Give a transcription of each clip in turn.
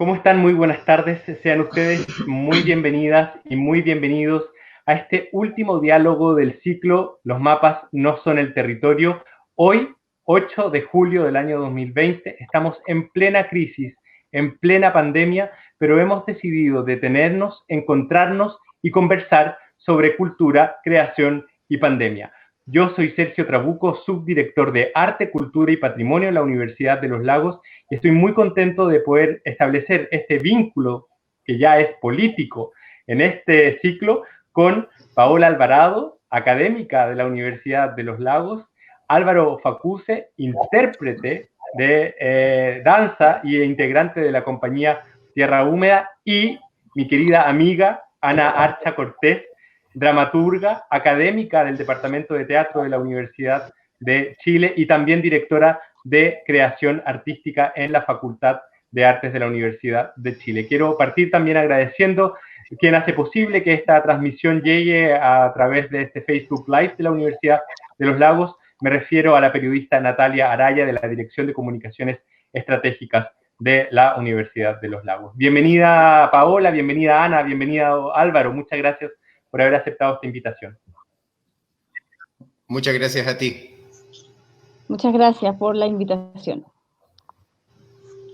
¿Cómo están? Muy buenas tardes. Sean ustedes muy bienvenidas y muy bienvenidos a este último diálogo del ciclo Los mapas no son el territorio. Hoy, 8 de julio del año 2020, estamos en plena crisis, en plena pandemia, pero hemos decidido detenernos, encontrarnos y conversar sobre cultura, creación y pandemia. Yo soy Sergio Trabuco, subdirector de Arte, Cultura y Patrimonio en la Universidad de los Lagos, y estoy muy contento de poder establecer este vínculo que ya es político en este ciclo con Paola Alvarado, académica de la Universidad de los Lagos, Álvaro Facuse, intérprete de danza y integrante de la compañía Tierra Húmeda, y mi querida amiga Ana Archa Cortés, dramaturga, académica del Departamento de Teatro de la Universidad de Chile y también directora de creación artística en la Facultad de Artes de la Universidad de Chile. Quiero partir también agradeciendo quien hace posible que esta transmisión llegue a través de este Facebook Live de la Universidad de los Lagos. Me refiero a la periodista Natalia Araya de la Dirección de Comunicaciones Estratégicas de la Universidad de los Lagos. Bienvenida Paola, bienvenida Ana, bienvenida Álvaro. Muchas gracias por haber aceptado esta invitación. Muchas gracias a ti. Muchas gracias por la invitación.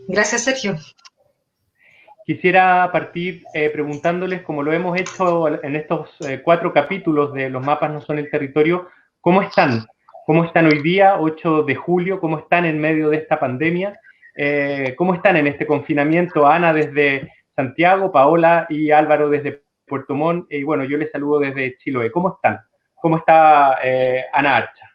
Gracias, Sergio. Quisiera partir preguntándoles, como lo hemos hecho en estos 4 capítulos de Los mapas no son el territorio, ¿cómo están? ¿Cómo están hoy día, 8 de julio? ¿Cómo están en medio de esta pandemia? ¿Cómo están en este confinamiento? Ana desde Santiago, Paola y Álvaro desde Puerto Montt, y bueno, yo les saludo desde Chiloé. ¿Cómo están? ¿Cómo está Ana Archa?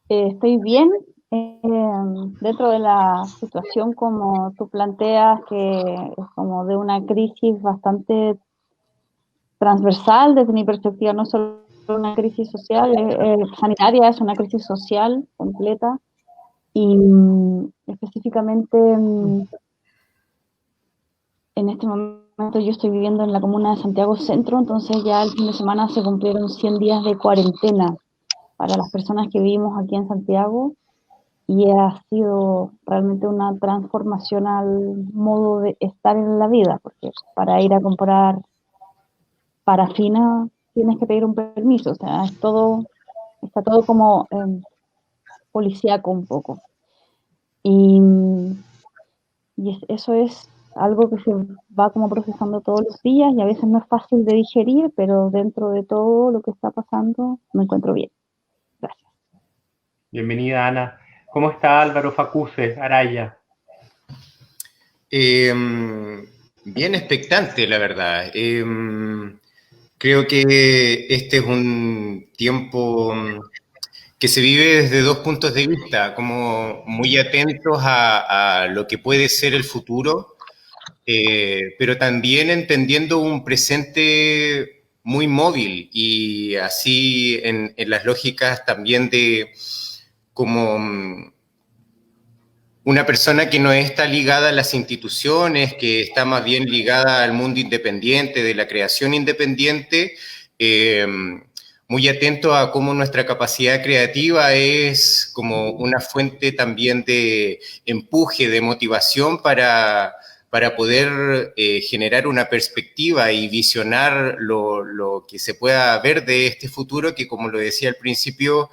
Estoy bien. Dentro de la situación como tú planteas, que es como de una crisis bastante transversal desde mi perspectiva, no solo una crisis social, sanitaria, es una crisis social completa, y específicamente en este momento yo estoy viviendo en la comuna de Santiago Centro, entonces ya el fin de semana se cumplieron 100 días de cuarentena para las personas que vivimos aquí en Santiago, y ha sido realmente una transformación al modo de estar en la vida, porque para ir a comprar parafina tienes que pedir un permiso, o sea, está todo como policíaco un poco. Y eso es algo que se va como procesando todos los días y a veces no es fácil de digerir, pero dentro de todo lo que está pasando me encuentro bien. Gracias. Bienvenida, Ana. ¿Cómo está Álvaro Facuse, Araya? Bien expectante, la verdad. Creo que este es un tiempo que se vive desde 2 puntos de vista, como muy atentos a lo que puede ser el futuro, pero también entendiendo un presente muy móvil, y así en las lógicas también de como una persona que no está ligada a las instituciones, que está más bien ligada al mundo independiente, de la creación independiente, muy atento a cómo nuestra capacidad creativa es como una fuente también de empuje, de motivación para poder generar una perspectiva y visionar lo que se pueda ver de este futuro, que, como lo decía al principio,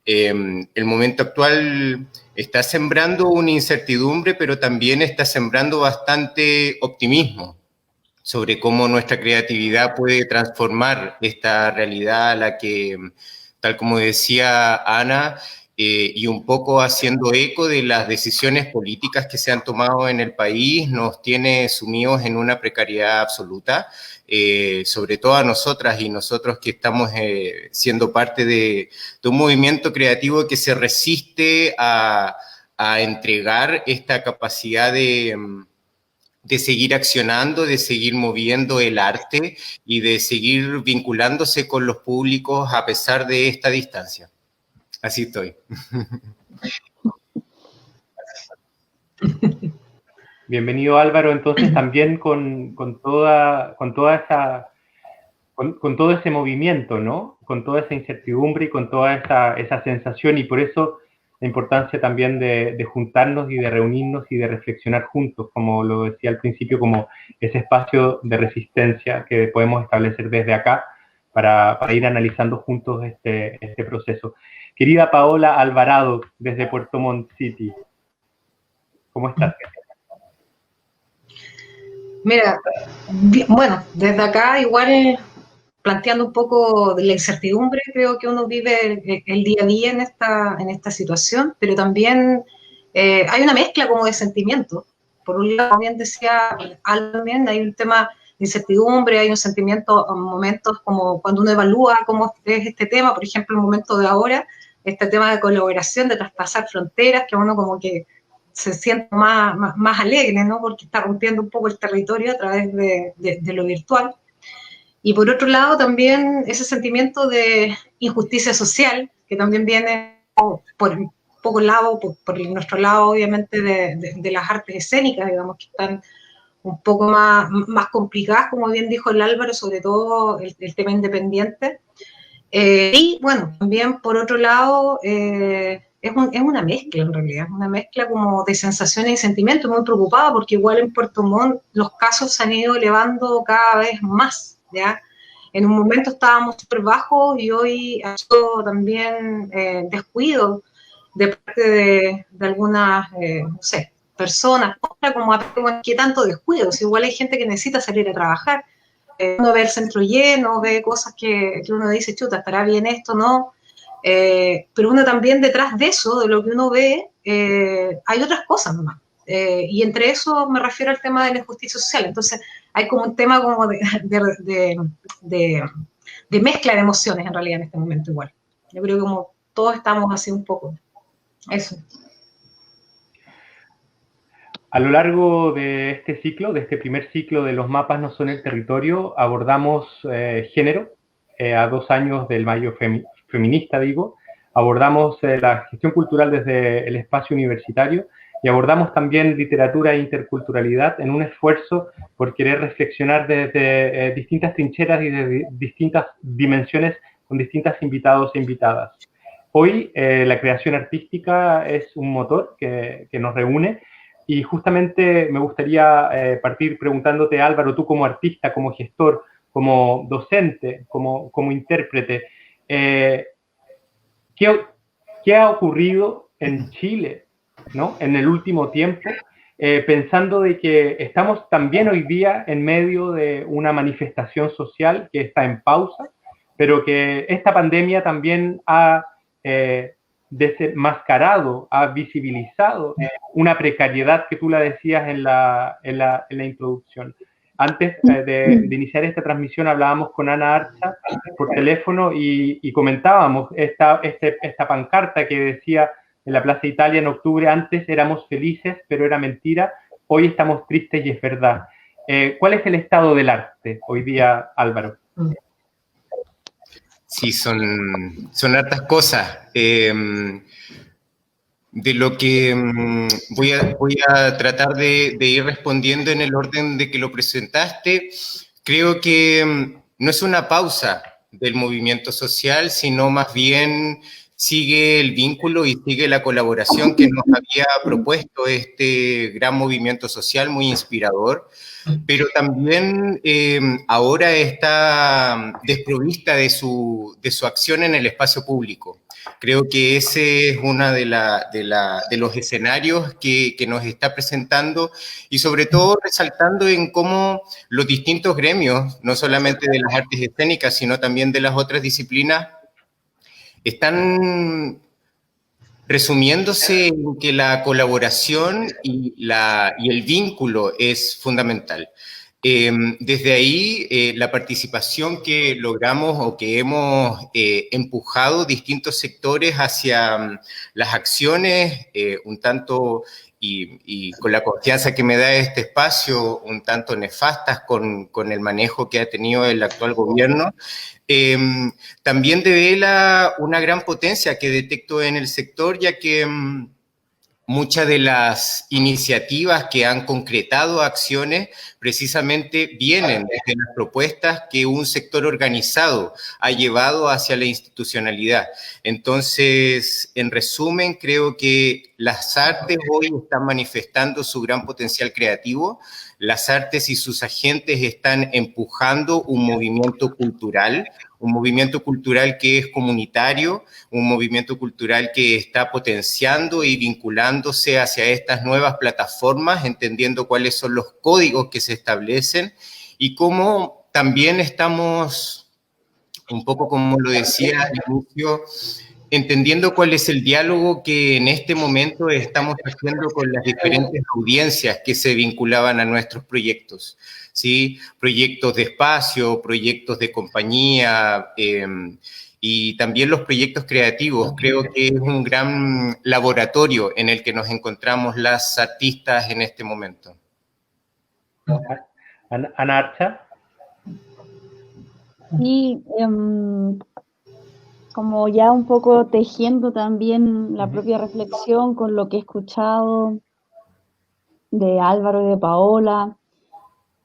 el momento actual está sembrando una incertidumbre, pero también está sembrando bastante optimismo sobre cómo nuestra creatividad puede transformar esta realidad a la que, tal como decía Ana, y un poco haciendo eco de las decisiones políticas que se han tomado en el país, nos tiene sumidos en una precariedad absoluta, sobre todo a nosotras y nosotros que estamos siendo parte de un movimiento creativo que se resiste a entregar esta capacidad de seguir accionando, de seguir moviendo el arte y de seguir vinculándose con los públicos a pesar de esta distancia. Así estoy. Bienvenido Álvaro, entonces también con todo ese movimiento, ¿no? Con toda esa incertidumbre y con toda esa sensación, y por eso la importancia también de juntarnos y de reunirnos y de reflexionar juntos, como lo decía al principio, como ese espacio de resistencia que podemos establecer desde acá para ir analizando juntos este proceso. Querida Paola Alvarado, desde Puerto Montt City, ¿cómo estás? Mira, bueno, desde acá igual planteando un poco de la incertidumbre, creo que uno vive el día a día en esta situación, pero también hay una mezcla como de sentimientos. Por un lado, bien decía Al, también hay un tema de incertidumbre, hay un sentimiento, momentos como cuando uno evalúa cómo es este tema, por ejemplo, el momento de ahora, este tema de colaboración, de traspasar fronteras, que uno como que se siente más alegre, ¿no? Porque está rompiendo un poco el territorio a través de lo virtual. Y por otro lado también ese sentimiento de injusticia social, que también viene por un poco lado, por nuestro lado obviamente de las artes escénicas, digamos, que están un poco más complicadas, como bien dijo el Álvaro, sobre todo el tema independiente. Y bueno, también por otro lado, es una mezcla en realidad, una mezcla como de sensaciones y sentimientos, muy preocupada porque igual en Puerto Montt los casos se han ido elevando cada vez más, ¿ya? En un momento estábamos súper bajos y hoy ha habido también descuido de parte de algunas, no sé, personas, como ¿qué tanto descuido? Si igual hay gente que necesita salir a trabajar, uno ve el centro lleno, ve cosas que uno dice, chuta, ¿estará bien esto? No. Pero uno también detrás de eso, de lo que uno ve, hay otras cosas nomás. Y entre eso me refiero al tema de la injusticia social. Entonces hay como un tema como de mezcla de emociones en realidad en este momento igual. Yo creo que como todos estamos así un poco. Eso. A lo largo de este ciclo, de este primer ciclo de Los mapas no son el territorio, abordamos género, a 2 años del Mayo Feminista, digo, abordamos la gestión cultural desde el espacio universitario y abordamos también literatura e interculturalidad en un esfuerzo por querer reflexionar desde distintas trincheras y desde distintas dimensiones con distintas invitados e invitadas. Hoy la creación artística es un motor que nos reúne. Y justamente me gustaría partir preguntándote, Álvaro, tú como artista, como gestor, como docente, como intérprete, ¿qué ha ocurrido en Chile, ¿no? En el último tiempo, pensando de que estamos también hoy día en medio de una manifestación social que está en pausa, pero que esta pandemia también ha desenmascarado, ha visibilizado una precariedad que tú la decías en la introducción. Antes de iniciar esta transmisión hablábamos con Ana Archa por teléfono y comentábamos esta pancarta que decía en la Plaza Italia en octubre, antes éramos felices, pero era mentira, hoy estamos tristes y es verdad. ¿Cuál es el estado del arte hoy día, Álvaro? Sí, son hartas cosas. De lo que voy a tratar de ir respondiendo en el orden de que lo presentaste, creo que no es una pausa del movimiento social, sino más bien sigue el vínculo y sigue la colaboración que nos había propuesto este gran movimiento social muy inspirador, pero también ahora está desprovista de su acción en el espacio público. Creo que ese es uno de los escenarios que nos está presentando y sobre todo resaltando en cómo los distintos gremios, no solamente de las artes escénicas, sino también de las otras disciplinas, están resumiéndose en que la colaboración y el vínculo es fundamental. Desde ahí, la participación que logramos o que hemos empujado distintos sectores hacia las acciones, un tanto, y con la confianza que me da este espacio, un tanto nefastas con el manejo que ha tenido el actual gobierno, también devela una gran potencia que detecto en el sector, ya que muchas de las iniciativas que han concretado acciones precisamente vienen desde las propuestas que un sector organizado ha llevado hacia la institucionalidad. Entonces, en resumen, creo que las artes hoy están manifestando su gran potencial creativo. Las artes y sus agentes están empujando un movimiento cultural que es comunitario, un movimiento cultural que está potenciando y vinculándose hacia estas nuevas plataformas, entendiendo cuáles son los códigos que se establecen y cómo también estamos, un poco como lo decía al inicio, entendiendo cuál es el diálogo que en este momento estamos haciendo con las diferentes audiencias que se vinculaban a nuestros proyectos, ¿sí? Proyectos de espacio, proyectos de compañía, y también los proyectos creativos. Creo que es un gran laboratorio en el que nos encontramos las artistas en este momento. Ana Archa. Sí, como ya un poco tejiendo también la propia reflexión con lo que he escuchado de Álvaro y de Paola,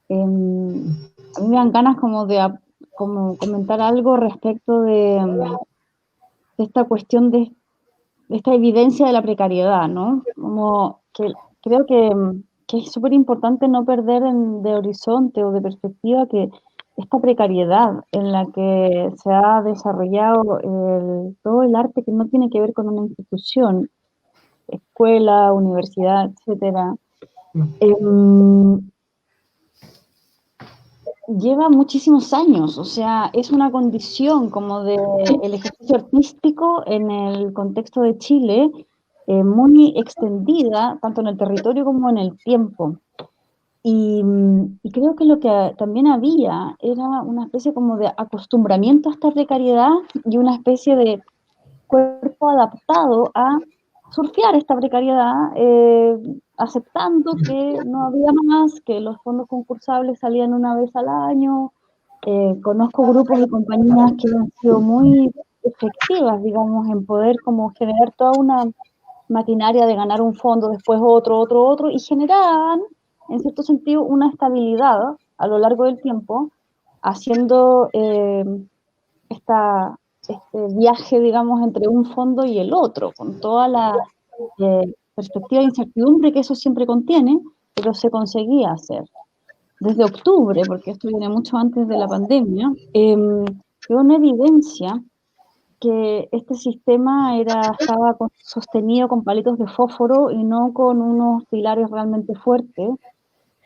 a mí me dan ganas como de como comentar algo respecto de esta cuestión de esta evidencia de la precariedad, ¿no? Como que creo que es súper importante no perder de horizonte o de perspectiva que esta precariedad en la que se ha desarrollado todo el arte que no tiene que ver con una institución, escuela, universidad, etcétera, lleva muchísimos años, o sea, es una condición como el ejercicio artístico en el contexto de Chile, muy extendida, tanto en el territorio como en el tiempo. Y creo que lo que también había era una especie como de acostumbramiento a esta precariedad y una especie de cuerpo adaptado a surfear esta precariedad, aceptando que no había más, que los fondos concursables salían una vez al año. Conozco grupos y compañías que han sido muy efectivas, digamos, en poder como generar toda una maquinaria de ganar un fondo, después otro, y generaban, en cierto sentido, una estabilidad a lo largo del tiempo, haciendo este viaje, digamos, entre un fondo y el otro, con toda la perspectiva de incertidumbre que eso siempre contiene, pero se conseguía hacer. Desde octubre, porque esto viene mucho antes de la pandemia, quedó una evidencia que este sistema estaba sostenido con palitos de fósforo y no con unos pilares realmente fuertes,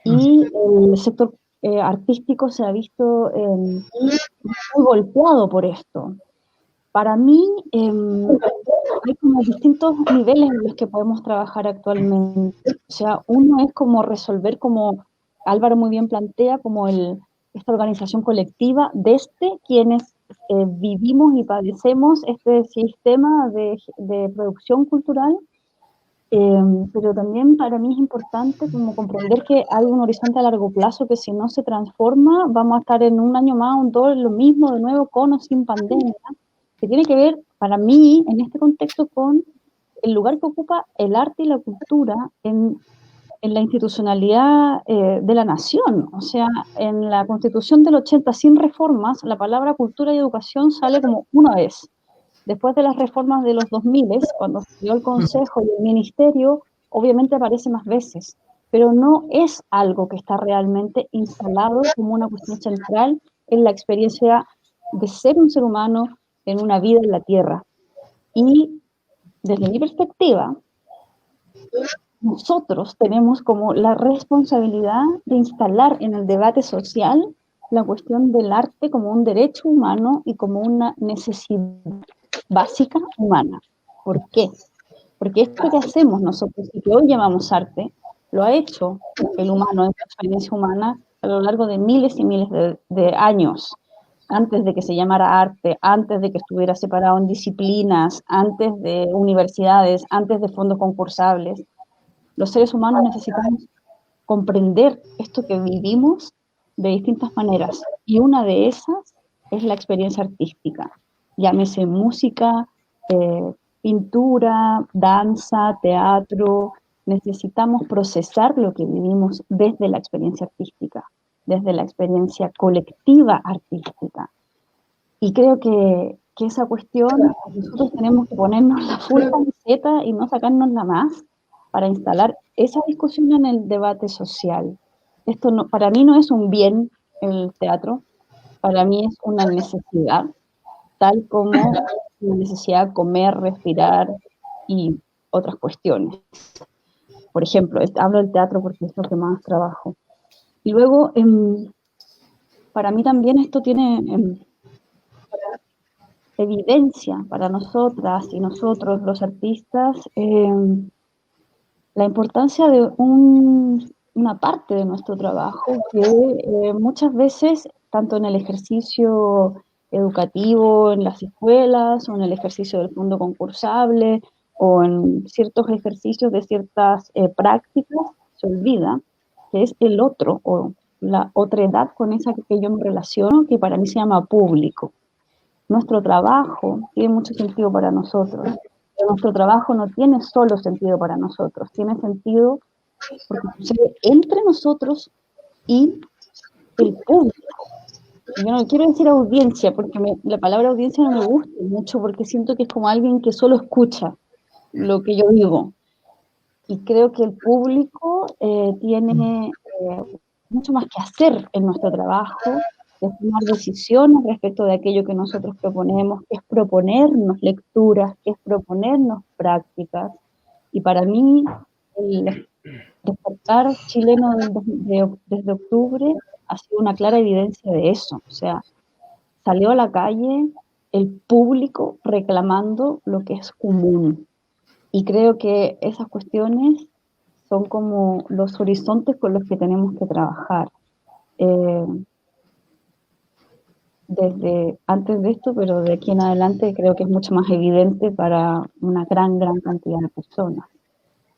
y el sector artístico se ha visto muy golpeado por esto. Para mí, hay como distintos niveles en los que podemos trabajar actualmente. O sea, uno es como resolver, como Álvaro muy bien plantea, como esta organización colectiva desde quienes vivimos y padecemos este sistema de producción cultural, pero también para mí es importante como comprender que hay un horizonte a largo plazo que si no se transforma, vamos a estar en un año más, un dos, lo mismo de nuevo, con o sin pandemia, que tiene que ver, para mí, en este contexto, con el lugar que ocupa el arte y la cultura en la institucionalidad de la nación. O sea, en la Constitución del 80, sin reformas, la palabra cultura y educación sale como una vez. Después de las reformas de los 2000, cuando se dio el Consejo y el Ministerio, obviamente aparece más veces, pero no es algo que está realmente instalado como una cuestión central en la experiencia de ser un ser humano en una vida en la Tierra. Y desde mi perspectiva, nosotros tenemos como la responsabilidad de instalar en el debate social la cuestión del arte como un derecho humano y como una necesidad básica humana. ¿Por qué? Porque esto que hacemos nosotros y que hoy llamamos arte, lo ha hecho el humano en su experiencia humana a lo largo de miles y miles de años, antes de que se llamara arte, antes de que estuviera separado en disciplinas, antes de universidades, antes de fondos concursables. Los seres humanos necesitamos comprender esto que vivimos de distintas maneras, y una de esas es la experiencia artística. Llámese música, pintura, danza, teatro, necesitamos procesar lo que vivimos desde la experiencia artística, desde la experiencia colectiva artística. Y creo que esa cuestión, nosotros tenemos que ponernos la full camiseta y no sacarnos la más para instalar esa discusión en el debate social. Esto no, para mí no es un bien el teatro, para mí es una necesidad, tal como la necesidad de comer, respirar y otras cuestiones. Por ejemplo, hablo del teatro porque es lo que más trabajo. Y luego, para mí también esto tiene evidencia para nosotras y nosotros, los artistas, la importancia de una parte de nuestro trabajo que muchas veces, tanto en el ejercicio educativo en las escuelas o en el ejercicio del fondo concursable o en ciertos ejercicios de ciertas prácticas, se olvida que es el otro o la otredad con esa que yo me relaciono, que para mí se llama público. Nuestro trabajo tiene mucho sentido para nosotros, pero nuestro trabajo no tiene solo sentido para nosotros, tiene sentido porque sucede entre nosotros y el público. Yo no quiero decir audiencia, porque la palabra audiencia no me gusta mucho, porque siento que es como alguien que solo escucha lo que yo digo. Y creo que el público tiene mucho más que hacer en nuestro trabajo, es tomar decisiones respecto de aquello que nosotros proponemos, que es proponernos lecturas, que es proponernos prácticas. Y para mí, el despertar chileno desde octubre ha sido una clara evidencia de eso. O sea, salió a la calle el público reclamando lo que es común. Y creo que esas cuestiones son como los horizontes con los que tenemos que trabajar. Desde antes de esto, pero de aquí en adelante creo que es mucho más evidente para una gran cantidad de personas.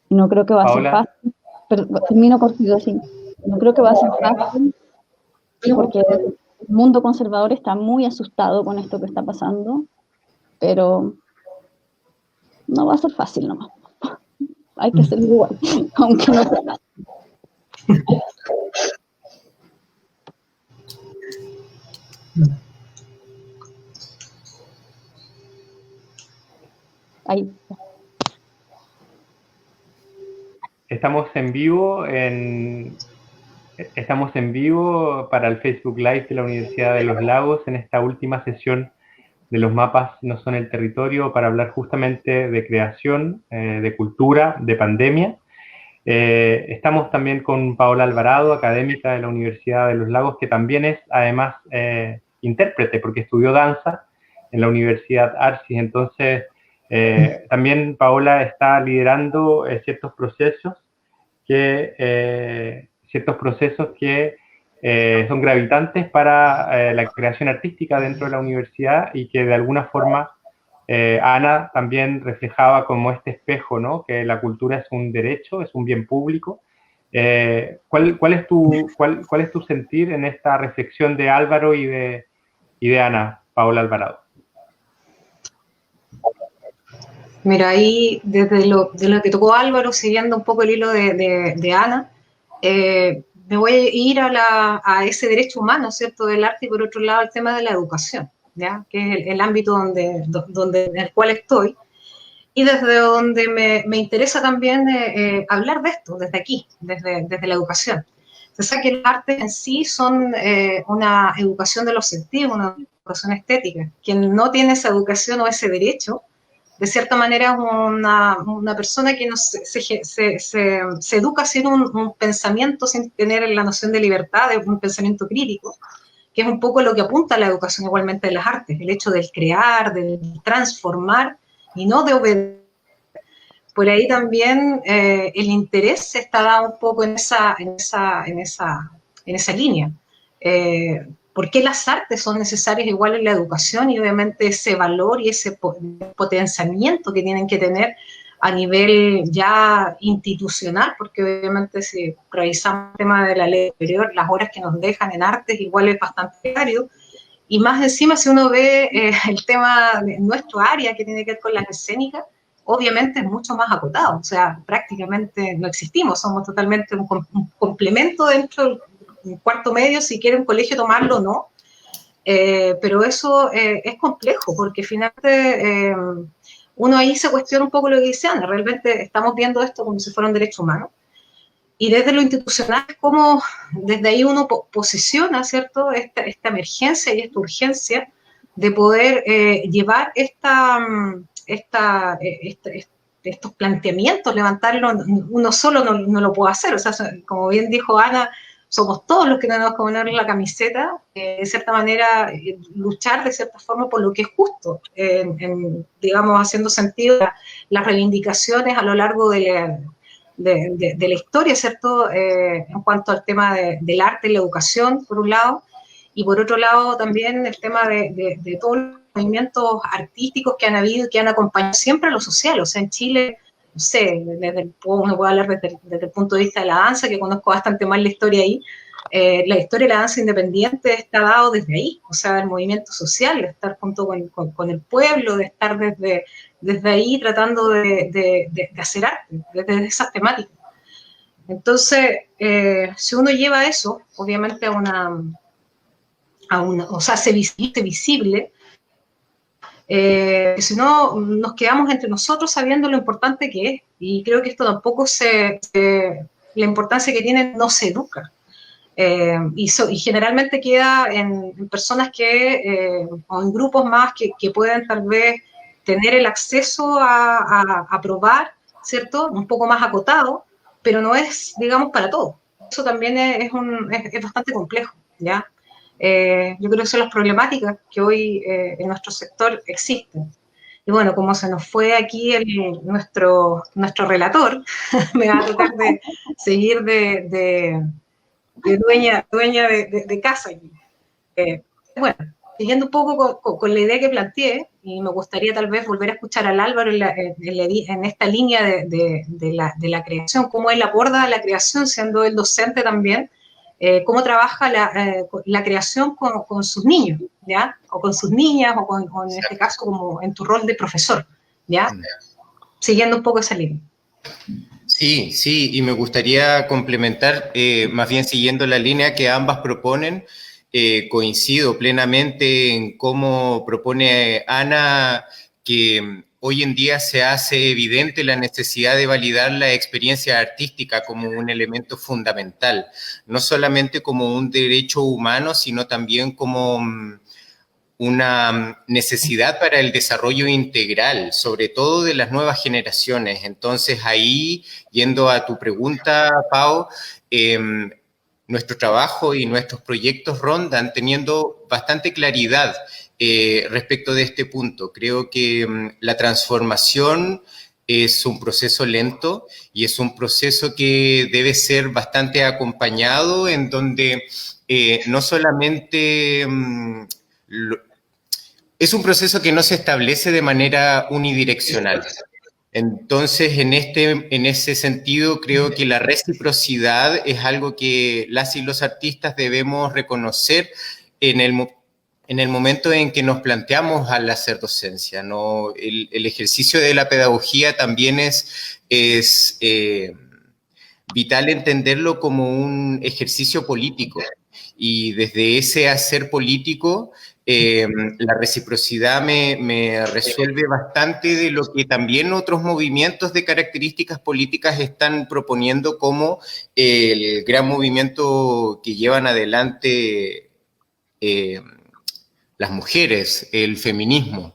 Y no creo que va a ser fácil, pero termino cortito así, no creo que va a ser fácil porque el mundo conservador está muy asustado con esto que está pasando, pero no va a ser fácil nomás. Hay que hacerlo igual, aunque no sea fácil. Ahí. Estamos en vivo para el Facebook Live de la Universidad de los Lagos en esta última sesión de Los mapas no son el territorio, para hablar justamente de creación, de cultura, de pandemia. Estamos también con Paola Alvarado, académica de la Universidad de los Lagos, que también es además intérprete, porque estudió danza en la Universidad Arcis. Entonces, también Paola está liderando ciertos procesos que son gravitantes para la creación artística dentro de la universidad y que de alguna forma Ana también reflejaba como este espejo, ¿no? Que la cultura es un derecho, es un bien público. ¿Cuál es tu sentir en esta reflexión de Álvaro y de Ana, Paola Alvarado? Mira, ahí desde lo que tocó Álvaro, siguiendo un poco el hilo de Ana, me voy a ir a ese derecho humano, ¿cierto?, del arte, y por otro lado el tema de la educación, ¿ya?, que es el ámbito en el cual estoy, y desde donde me interesa también hablar de esto, desde aquí, desde la educación. Se sabe que el arte en sí son una educación de los sentidos, una educación estética. Quien no tiene esa educación o ese derecho, de cierta manera es una persona que no se educa sin un pensamiento, sin tener la noción de libertad, de un pensamiento crítico, que es un poco lo que apunta a la educación igualmente de las artes, el hecho del crear, del transformar y no de obedecer. Por ahí también el interés se está dando un poco en esa línea. ¿Por qué las artes son necesarias igual en la educación? Y obviamente ese valor y ese potenciamiento que tienen que tener a nivel ya institucional, porque obviamente si revisamos el tema de la ley superior, las horas que nos dejan en artes igual es bastante diario, y más encima si uno ve el tema de nuestro área que tiene que ver con las escénicas, obviamente es mucho más acotado, o sea, prácticamente no existimos, somos totalmente un complemento dentro del cuarto medio, si quiere un colegio tomarlo o no, pero eso es complejo, porque finalmente uno ahí se cuestiona un poco lo que dice Ana, realmente estamos viendo esto como si fuera un derecho humano, y desde lo institucional, como desde ahí uno posiciona, ¿cierto?, esta emergencia y esta urgencia de poder llevar estos planteamientos, levantarlo, uno solo no lo puede hacer, o sea, como bien dijo Ana, somos todos los que tenemos que poner la camiseta, de cierta manera, luchar de cierta forma por lo que es justo, digamos, haciendo sentido las reivindicaciones a lo largo de la historia, ¿cierto? En cuanto al tema del arte y la educación, por un lado, y por otro lado también el tema de todos los movimientos artísticos que han habido y que han acompañado siempre a lo social. O sea, en Chile, no sé, uno puede hablar desde el punto de vista de la danza, que conozco bastante mal la historia ahí. La historia de la danza independiente está dado desde ahí, o sea, el movimiento social, de estar junto con el pueblo, de estar desde ahí tratando de hacer arte, desde esas temáticas. Entonces, si uno lleva eso, obviamente o sea, se visible, si no, nos quedamos entre nosotros sabiendo lo importante que es, y creo que esto tampoco la importancia que tiene no se educa. Y generalmente queda en personas o en grupos más que pueden tal vez tener el acceso a probar, ¿cierto? Un poco más acotado, pero no es, digamos, para todos. Eso también es bastante complejo, ¿ya? Yo creo que son las problemáticas que hoy en nuestro sector existen. Y bueno, como se nos fue aquí nuestro relator, me va a tocar de seguir de dueña de casa aquí. Bueno, siguiendo un poco con la idea que planteé, y me gustaría tal vez volver a escuchar al Álvaro en esta línea de la creación, cómo él aborda la creación, siendo el docente también, cómo trabaja la creación con sus niños, ¿ya? O con sus niñas, o en este caso como en tu rol de profesor, ¿ya? Siguiendo un poco esa línea. Sí, sí, y me gustaría complementar, más bien siguiendo la línea que ambas proponen, coincido plenamente en cómo propone Ana que hoy en día se hace evidente la necesidad de validar la experiencia artística como un elemento fundamental, no solamente como un derecho humano, sino también como una necesidad para el desarrollo integral, sobre todo de las nuevas generaciones. Entonces, ahí, yendo a tu pregunta, Pau, nuestro trabajo y nuestros proyectos rondan teniendo bastante claridad respecto de este punto. Creo que la transformación es un proceso lento y es un proceso que debe ser bastante acompañado, en donde no solamente es un proceso que no se establece de manera unidireccional. Entonces, en ese sentido, creo que la reciprocidad es algo que las y los artistas debemos reconocer en el momento en que nos planteamos al hacer docencia, ¿no? El ejercicio de la pedagogía también es vital entenderlo como un ejercicio político. Y desde ese hacer político, la reciprocidad me resuelve bastante de lo que también otros movimientos de características políticas están proponiendo, como el gran movimiento que llevan adelante las mujeres, el feminismo,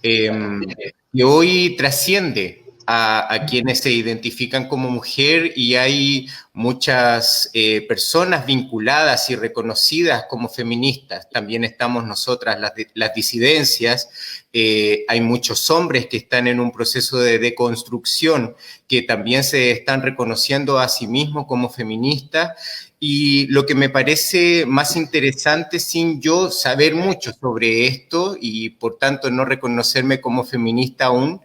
que hoy trasciende a quienes se identifican como mujer, y hay muchas personas vinculadas y reconocidas como feministas. También estamos nosotras, las disidencias. Hay muchos hombres que están en un proceso de deconstrucción, que también se están reconociendo a sí mismos como feministas. Y lo que me parece más interesante, sin yo saber mucho sobre esto y por tanto no reconocerme como feminista aún,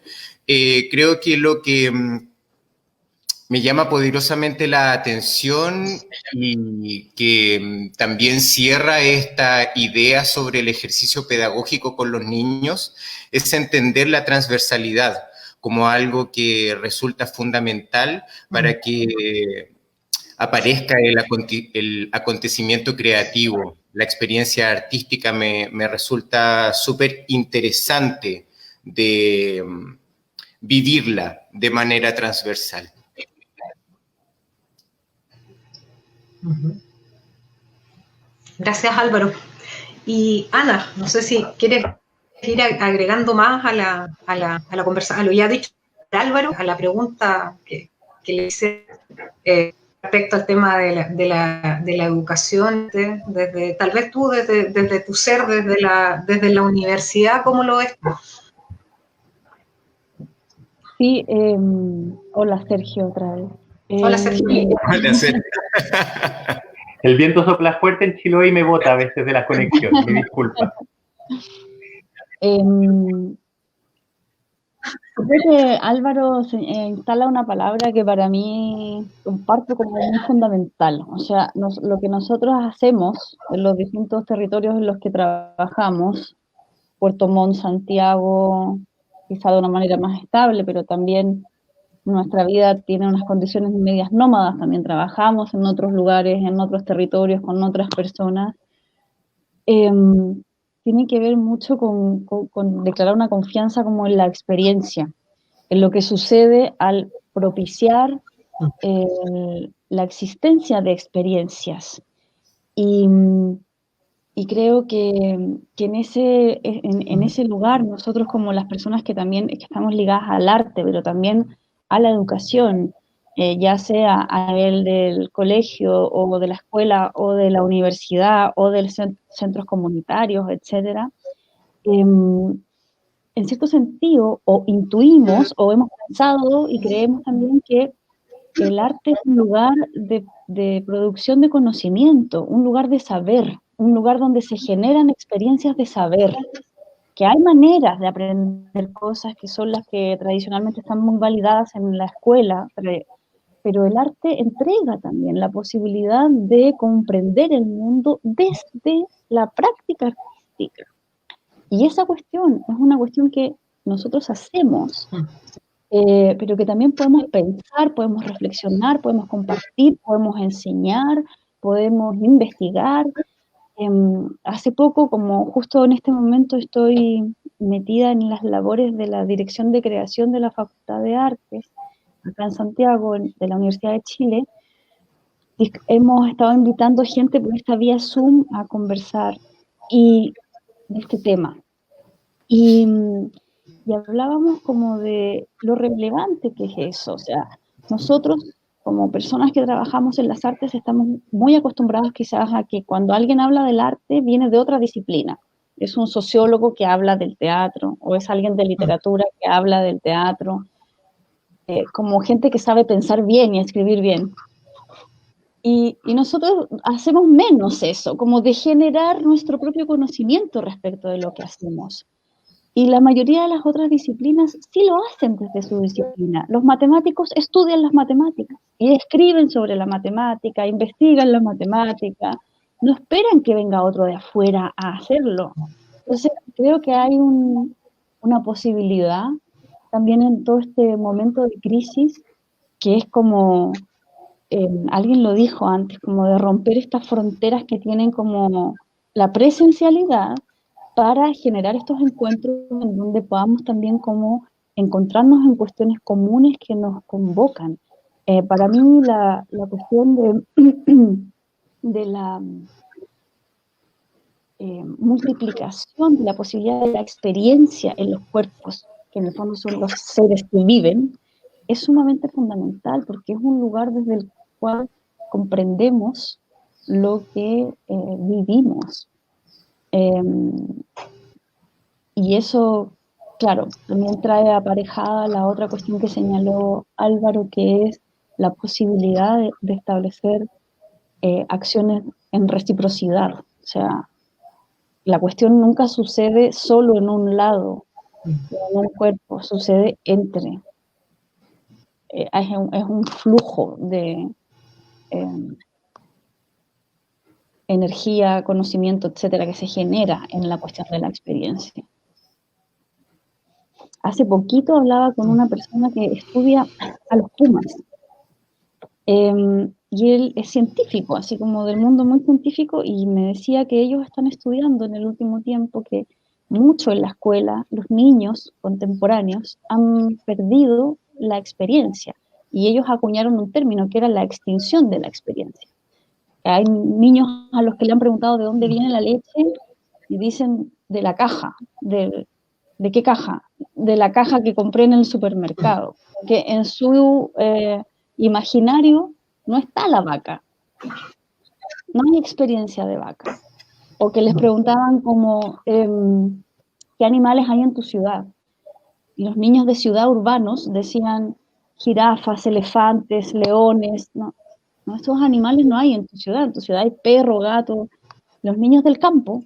creo que lo que me llama poderosamente la atención y que también cierra esta idea sobre el ejercicio pedagógico con los niños es entender la transversalidad como algo que resulta fundamental para que aparezca el acontecimiento creativo. La experiencia artística me resulta súper interesante de vivirla de manera transversal. Gracias, Álvaro. Y Ana, no sé si quieres ir agregando más a la conversación, a lo ya dicho Álvaro, a la pregunta que le hice respecto al tema de la educación, desde, tal vez tú desde tu ser, desde la universidad, ¿cómo lo ves? Sí, hola Sergio otra vez. Hola, Sergio. Hola, Sergio. El viento sopla fuerte en Chiloé y me bota a veces de la conexión, me disculpa. Creo que Álvaro instala una palabra que para mí comparto como muy fundamental. O sea, lo que nosotros hacemos en los distintos territorios en los que trabajamos, Puerto Montt, Santiago, quizá de una manera más estable, pero también nuestra vida tiene unas condiciones medias nómadas, también trabajamos en otros lugares, en otros territorios, con otras personas. Tiene que ver mucho con declarar una confianza como en la experiencia, en lo que sucede al propiciar la existencia de experiencias. Y creo que en ese lugar nosotros como las personas que también que estamos ligadas al arte, pero también a la educación, ya sea a nivel del colegio o de la escuela o de la universidad o de los centros comunitarios, etcétera, en cierto sentido, o intuimos o hemos pensado y creemos también que el arte es un lugar de producción de conocimiento, un lugar de saber, un lugar donde se generan experiencias de saber, que hay maneras de aprender cosas que son las que tradicionalmente están muy validadas en la escuela, pero el arte entrega también la posibilidad de comprender el mundo desde la práctica artística. Y esa cuestión es una cuestión que nosotros hacemos, pero que también podemos pensar, podemos reflexionar, podemos compartir, podemos enseñar, podemos investigar. Hace poco, como justo en este momento estoy metida en las labores de la Dirección de Creación de la Facultad de Artes, acá en Santiago, de la Universidad de Chile, hemos estado invitando gente por esta vía Zoom a conversar de este tema. Y hablábamos como de lo relevante que es eso. O sea, nosotros como personas que trabajamos en las artes estamos muy acostumbrados quizás a que cuando alguien habla del arte viene de otra disciplina. Es un sociólogo que habla del teatro o es alguien de literatura que habla del teatro, como gente que sabe pensar bien y escribir bien. Y nosotros hacemos menos eso, como de generar nuestro propio conocimiento respecto de lo que hacemos. Y la mayoría de las otras disciplinas sí lo hacen desde su disciplina. Los matemáticos estudian las matemáticas y escriben sobre la matemática, investigan la matemática, no esperan que venga otro de afuera a hacerlo. Entonces, creo que hay una posibilidad también en todo este momento de crisis, que es como, alguien lo dijo antes, como de romper estas fronteras que tienen como la presencialidad, para generar estos encuentros en donde podamos también como encontrarnos en cuestiones comunes que nos convocan. Para mí la cuestión de la multiplicación de la posibilidad de la experiencia en los cuerpos, que en el fondo son los seres que viven, es sumamente fundamental porque es un lugar desde el cual comprendemos lo que vivimos. Y eso, claro, también trae aparejada la otra cuestión que señaló Álvaro, que es la posibilidad de establecer acciones en reciprocidad. O sea, la cuestión nunca sucede solo en un lado, en un cuerpo, sucede entre. Es un flujo de energía, conocimiento, etcétera, que se genera en la cuestión de la experiencia. hace poquito hablaba con una persona que estudia a los pumas, y él es científico, así como del mundo muy científico, y me decía que ellos están estudiando en el último tiempo que mucho en la escuela, los niños contemporáneos han perdido la experiencia, y ellos acuñaron un término que era la extinción de la experiencia. Hay niños a los que le han preguntado de dónde viene la leche y dicen de la caja. ¿De qué caja? De la caja que compré en el supermercado. Que en su imaginario no está la vaca. No hay experiencia de vaca. O que les preguntaban como, ¿qué animales hay en tu ciudad? Y los niños de ciudad urbanos decían jirafas, elefantes, leones. No, no, estos animales no hay en tu ciudad. En tu ciudad hay perro, gato. Los niños del campo,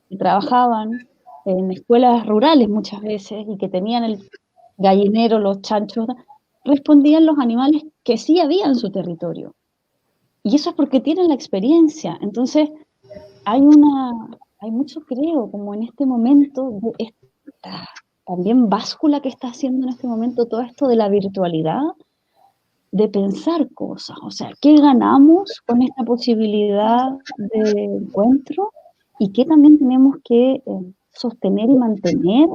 que trabajaban en escuelas rurales muchas veces y que tenían el gallinero, los chanchos, respondían los animales que sí había en su territorio. Y eso es porque tienen la experiencia. Entonces, hay mucho, creo, como en este momento, de esta también báscula que está haciendo en este momento todo esto de la virtualidad, de pensar cosas. O sea, ¿qué ganamos con esta posibilidad de encuentro? Y qué también tenemos que sostener y mantener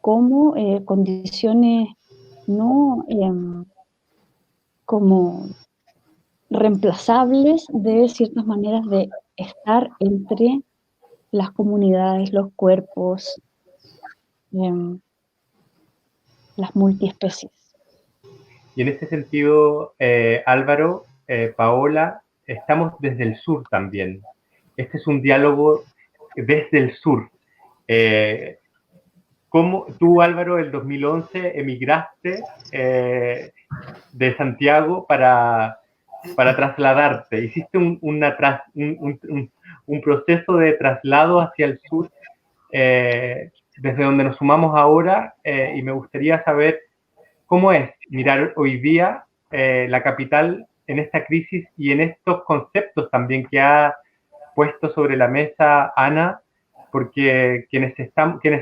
como condiciones no como reemplazables de ciertas maneras de estar entre las comunidades, los cuerpos, las multiespecies. Y en ese sentido, Álvaro, Paola, estamos desde el sur también. Este es un diálogo desde el sur. ¿Cómo tú, Álvaro, el 2011 emigraste de Santiago para trasladarte? Hiciste un proceso de traslado hacia el sur, desde donde nos sumamos ahora, y me gustaría saber cómo es mirar hoy día la capital en esta crisis y en estos conceptos también que ha puesto sobre la mesa Ana, porque quienes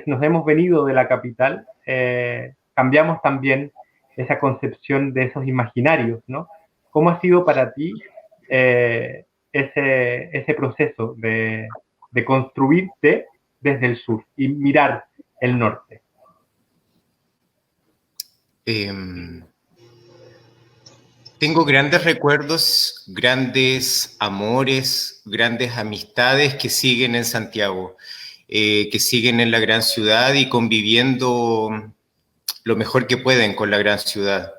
nos hemos venido de la capital, cambiamos también esa concepción de esos imaginarios, ¿no? ¿Cómo ha sido para ti ese proceso de construirte desde el sur y mirar el norte? Tengo grandes recuerdos, grandes amores, grandes amistades que siguen en Santiago, que siguen en la gran ciudad y conviviendo lo mejor que pueden con la gran ciudad.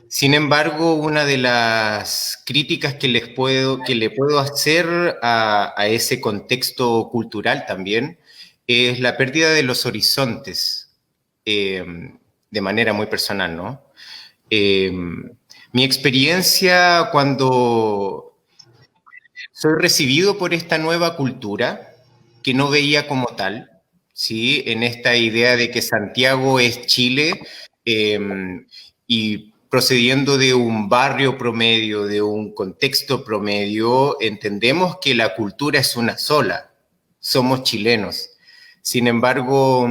Sin embargo, una de las críticas que le puedo hacer a ese contexto cultural también es la pérdida de los horizontes, de manera muy personal, ¿no? Mi experiencia cuando soy recibido por esta nueva cultura, que no veía como tal, ¿sí? En esta idea de que Santiago es Chile, y procediendo de un barrio promedio, de un contexto promedio, entendemos que la cultura es una sola, somos chilenos. Sin embargo,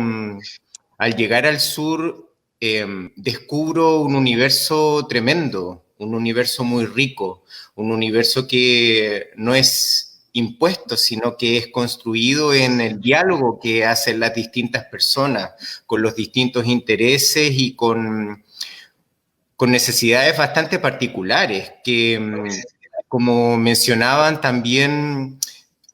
al llegar al sur, descubro un universo tremendo, un universo muy rico, un universo que no es impuesto, sino que es construido en el diálogo que hacen las distintas personas, con los distintos intereses y con necesidades bastante particulares, que, como mencionaban también,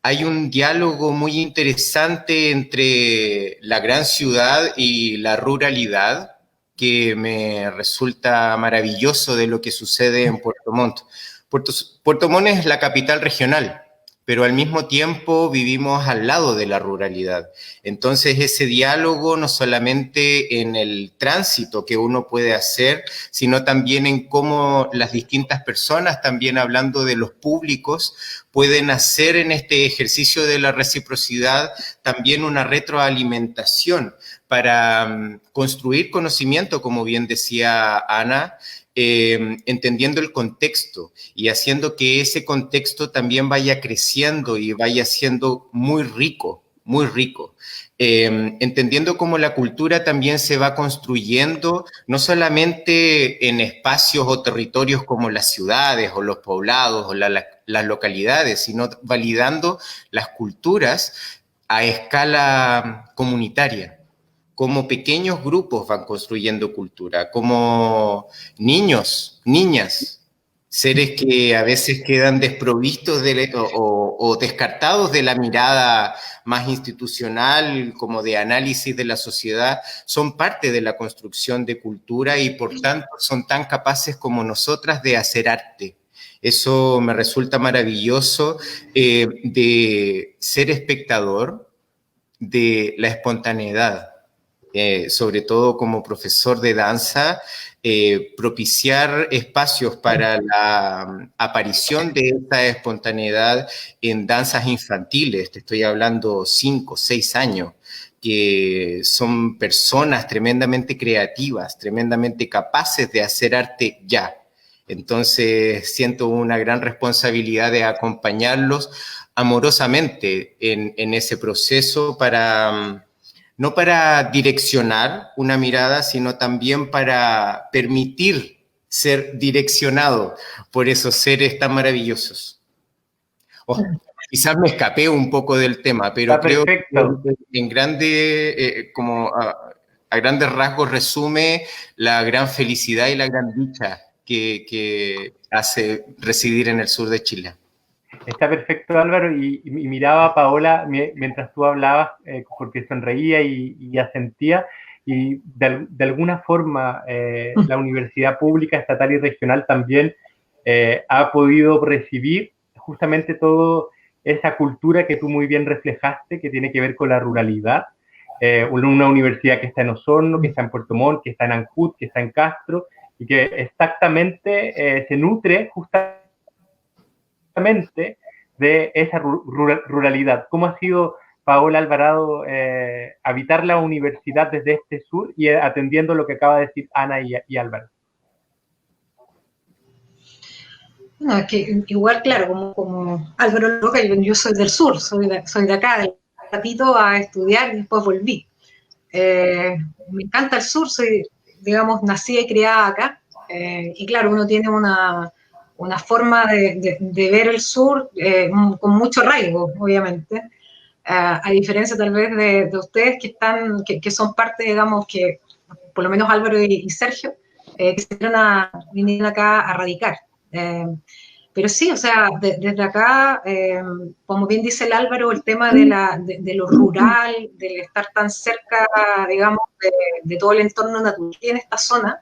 hay un diálogo muy interesante entre la gran ciudad y la ruralidad, que me resulta maravilloso de lo que sucede en Puerto Montt. Puerto Montt es la capital regional, pero al mismo tiempo vivimos al lado de la ruralidad. Entonces ese diálogo no solamente en el tránsito que uno puede hacer, sino también en cómo las distintas personas, también hablando de los públicos, pueden hacer en este ejercicio de la reciprocidad también una retroalimentación para construir conocimiento, como bien decía Ana, entendiendo el contexto y haciendo que ese contexto también vaya creciendo y vaya siendo muy rico, muy rico. entendiendo cómo la cultura también se va construyendo, no solamente en espacios o territorios como las ciudades o los poblados o las localidades, sino validando las culturas a escala comunitaria. Cómo pequeños grupos van construyendo cultura, como niños, niñas, seres que a veces quedan desprovistos o descartados de la mirada más institucional, como de análisis de la sociedad, son parte de la construcción de cultura y por tanto son tan capaces como nosotras de hacer arte. Eso me resulta maravilloso, de ser espectador de la espontaneidad. Sobre todo como profesor de danza, propiciar espacios para la aparición de esta espontaneidad en danzas infantiles, te estoy hablando 5, 6 años, que son personas tremendamente creativas, tremendamente capaces de hacer arte ya. Entonces siento una gran responsabilidad de acompañarlos amorosamente en ese proceso para no para direccionar una mirada, sino también para permitir ser direccionado por esos seres tan maravillosos. Quizás me escapé un poco del tema, pero Está creo perfecto. que en grande, como a grandes rasgos resume la gran felicidad y la gran dicha que hace residir en el sur de Chile. Está perfecto, Álvaro, y miraba a Paola mientras tú hablabas, porque sonreía y asentía, y de alguna forma la universidad pública, estatal y regional también ha podido recibir justamente toda esa cultura que tú muy bien reflejaste, que tiene que ver con la ruralidad. Una universidad que está en Osorno, que está en Puerto Montt, que está en Ancud, que está en Castro, y que exactamente se nutre justamente de esa ruralidad. ¿Cómo ha sido, Paola Alvarado, habitar la universidad desde este sur y atendiendo lo que acaba de decir Ana y Álvaro? No, es que igual, claro, como Álvaro Loca, yo soy del sur, soy de acá, del ratito a estudiar y después volví. Me encanta el sur, soy, digamos, nacida y criada acá. Y claro, uno tiene una forma de ver el sur con mucho arraigo, obviamente. A diferencia tal vez de ustedes que son parte, digamos, que por lo menos Álvaro y Sergio, que se vinieron acá a radicar. Pero sí, o sea, desde acá, como bien dice el Álvaro, el tema de lo rural, del estar tan cerca, digamos, de todo el entorno natural en esta zona,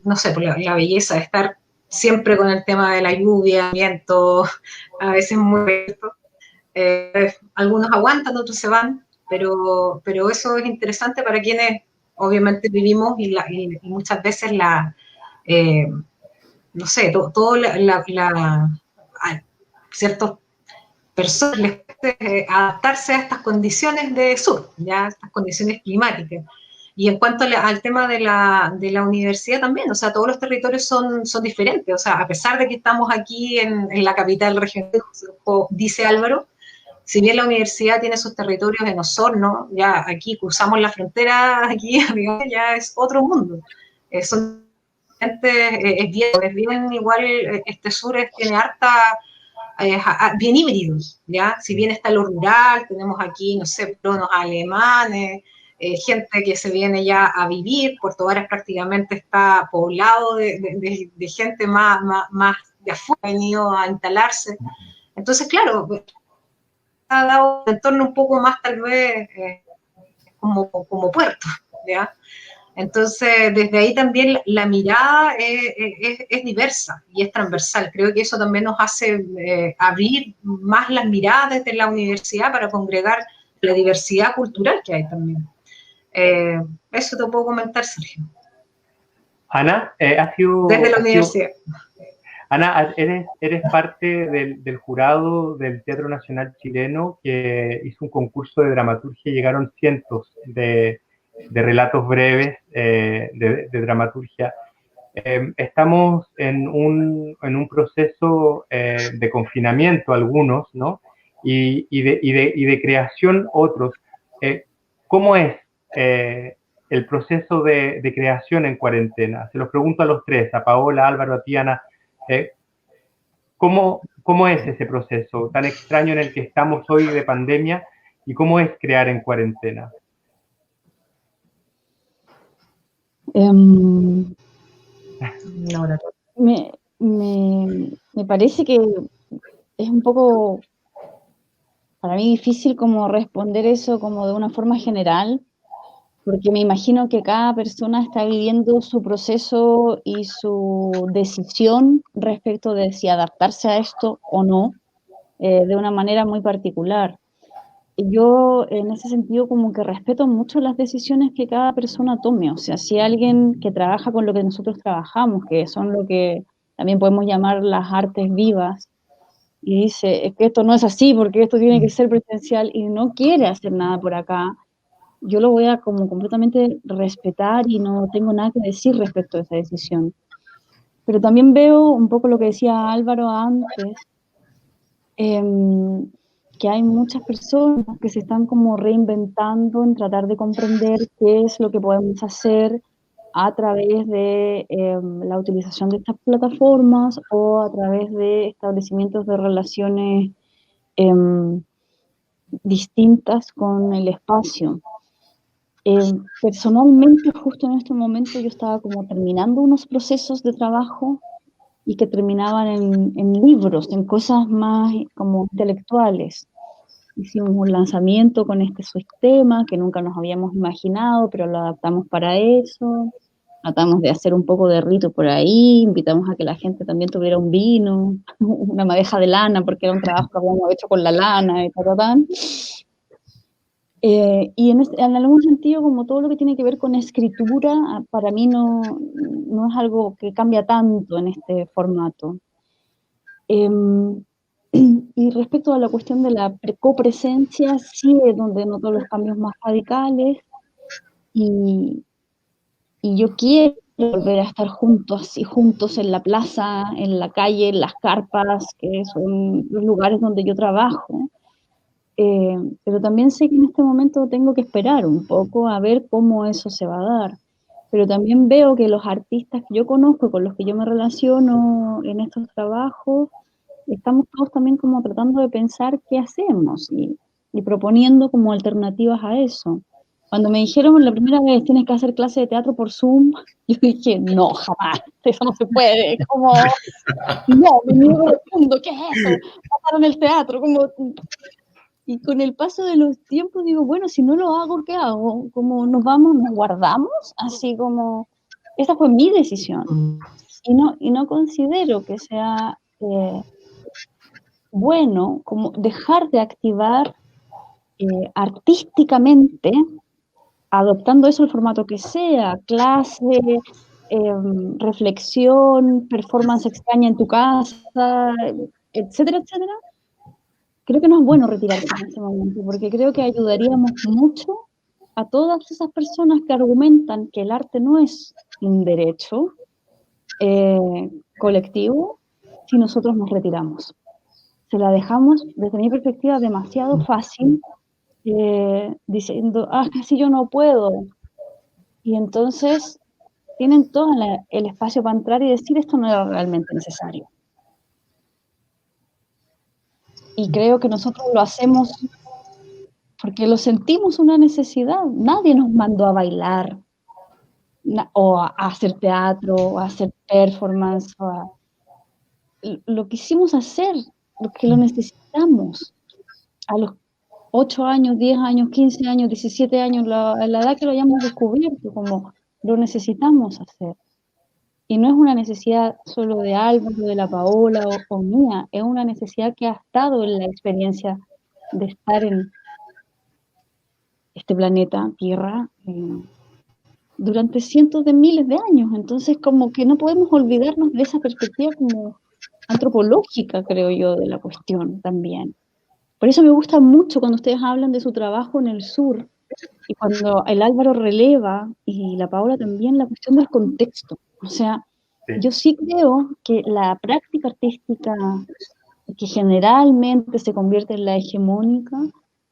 no sé, por la belleza de estar siempre con el tema de la lluvia, viento, a veces muy algunos aguantan, otros se van, pero eso es interesante para quienes obviamente vivimos y muchas veces no sé, a ciertas personas les puede adaptarse a estas condiciones de sur, ya estas condiciones climáticas. Y en cuanto al tema de la universidad también, o sea, todos los territorios son diferentes, o sea, a pesar de que estamos aquí en la capital regional, dice Álvaro, si bien la universidad tiene sus territorios en Osorno, ya aquí cruzamos la frontera, aquí ya es otro mundo. Es bien igual, este sur tiene harta, bien híbridos, ¿ya? Si bien está lo rural, tenemos aquí, no sé, colonos alemanes, gente que se viene ya a vivir, Puerto Varas prácticamente está poblado de gente más de afuera, ha venido a instalarse. Entonces, claro, ha dado un entorno un poco más tal vez como puerto, ¿ya? Entonces, desde ahí también la mirada es diversa y es transversal. Creo que eso también nos hace abrir más las miradas desde la universidad para congregar la diversidad cultural que hay también. Eso te puedo comentar, Sergio. Ana, desde la universidad. Ana, eres parte del jurado del Teatro Nacional Chileno que hizo un concurso de dramaturgia y llegaron cientos de relatos breves de dramaturgia. Estamos en un proceso de confinamiento algunos, ¿no? Y de creación otros. ¿cómo es el proceso de creación en cuarentena? Se los pregunto a los tres, a Paola, a Álvaro, a Tiana. ¿Cómo es ese proceso tan extraño en el que estamos hoy de pandemia y cómo es crear en cuarentena? Me parece que es un poco, para mí, difícil como responder eso como de una forma general, porque me imagino que cada persona está viviendo su proceso y su decisión respecto de si adaptarse a esto o no, de una manera muy particular. Yo en ese sentido como que respeto mucho las decisiones que cada persona tome, o sea, si alguien que trabaja con lo que nosotros trabajamos, que son lo que también podemos llamar las artes vivas, y dice, es que esto no es así, porque esto tiene que ser presencial, y no quiere hacer nada por acá, yo lo voy a como completamente respetar y no tengo nada que decir respecto a esa decisión. Pero también veo un poco lo que decía Álvaro antes, que hay muchas personas que se están como reinventando en tratar de comprender qué es lo que podemos hacer a través de la utilización de estas plataformas o a través de establecimientos de relaciones distintas con el espacio. Personalmente, justo en este momento, yo estaba como terminando unos procesos de trabajo y que terminaban en libros, en cosas más como intelectuales. Hicimos un lanzamiento con este sistema que nunca nos habíamos imaginado, pero lo adaptamos para eso. Tratamos de hacer un poco de rito por ahí, invitamos a que la gente también tuviera un vino, una madeja de lana, porque era un trabajo que habíamos hecho con la lana y tal. Y en algún sentido, como todo lo que tiene que ver con escritura, para mí no es algo que cambia tanto en este formato. Y respecto a la cuestión de la copresencia, sí es donde noto los cambios más radicales y yo quiero volver a estar juntos y juntos en la plaza, en la calle, en las carpas, que son los lugares donde yo trabajo. Pero también sé que en este momento tengo que esperar un poco a ver cómo eso se va a dar. Pero también veo que los artistas que yo conozco, con los que yo me relaciono en estos trabajos, estamos todos también como tratando de pensar qué hacemos y proponiendo como alternativas a eso. Cuando me dijeron la primera vez tienes que hacer clase de teatro por Zoom, yo dije, no, jamás, eso no se puede, como, no, me niego al mundo, ¿qué es eso? Pasaron el teatro, como... Y con el paso de los tiempos digo, bueno, si no lo hago, ¿qué hago? Como nos vamos, nos guardamos, así como, esa fue mi decisión. Y no considero que sea bueno como dejar de activar artísticamente, adoptando eso el formato que sea, clase, reflexión, performance extraña en tu casa, etcétera, etcétera. Creo que no es bueno retirarse en ese momento, porque creo que ayudaríamos mucho a todas esas personas que argumentan que el arte no es un derecho colectivo si nosotros nos retiramos. Se la dejamos, desde mi perspectiva, demasiado fácil, diciendo, casi yo no puedo. Y entonces tienen todo el espacio para entrar y decir, esto no era realmente necesario. Y creo que nosotros lo hacemos porque lo sentimos una necesidad. Nadie nos mandó a bailar, o a hacer teatro, o a hacer performance, lo quisimos hacer, porque lo necesitamos. A los 8 años, 10 años, 15 años, 17 años, la edad que lo hayamos descubierto, como lo necesitamos hacer. Y no es una necesidad solo de Álvaro, de la Paola o mía, es una necesidad que ha estado en la experiencia de estar en este planeta Tierra durante cientos de miles de años. Entonces, como que no podemos olvidarnos de esa perspectiva como antropológica, creo yo, de la cuestión también. Por eso me gusta mucho cuando ustedes hablan de su trabajo en el sur y cuando el Álvaro releva y la Paola también la cuestión del contexto. O sea, yo sí creo que la práctica artística que generalmente se convierte en la hegemónica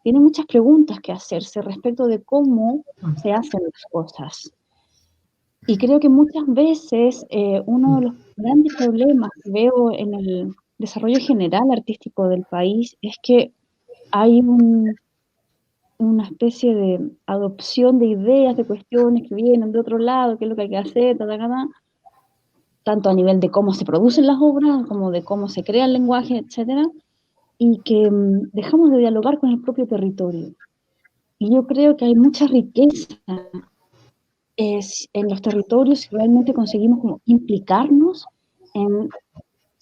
tiene muchas preguntas que hacerse respecto de cómo se hacen las cosas. Y creo que muchas veces uno de los grandes problemas que veo en el desarrollo general artístico del país es que hay una especie de adopción de ideas, de cuestiones que vienen de otro lado, qué es lo que hay que hacer, tanto a nivel de cómo se producen las obras, como de cómo se crea el lenguaje, etcétera, y que dejamos de dialogar con el propio territorio. Y yo creo que hay mucha riqueza en los territorios si realmente conseguimos como implicarnos en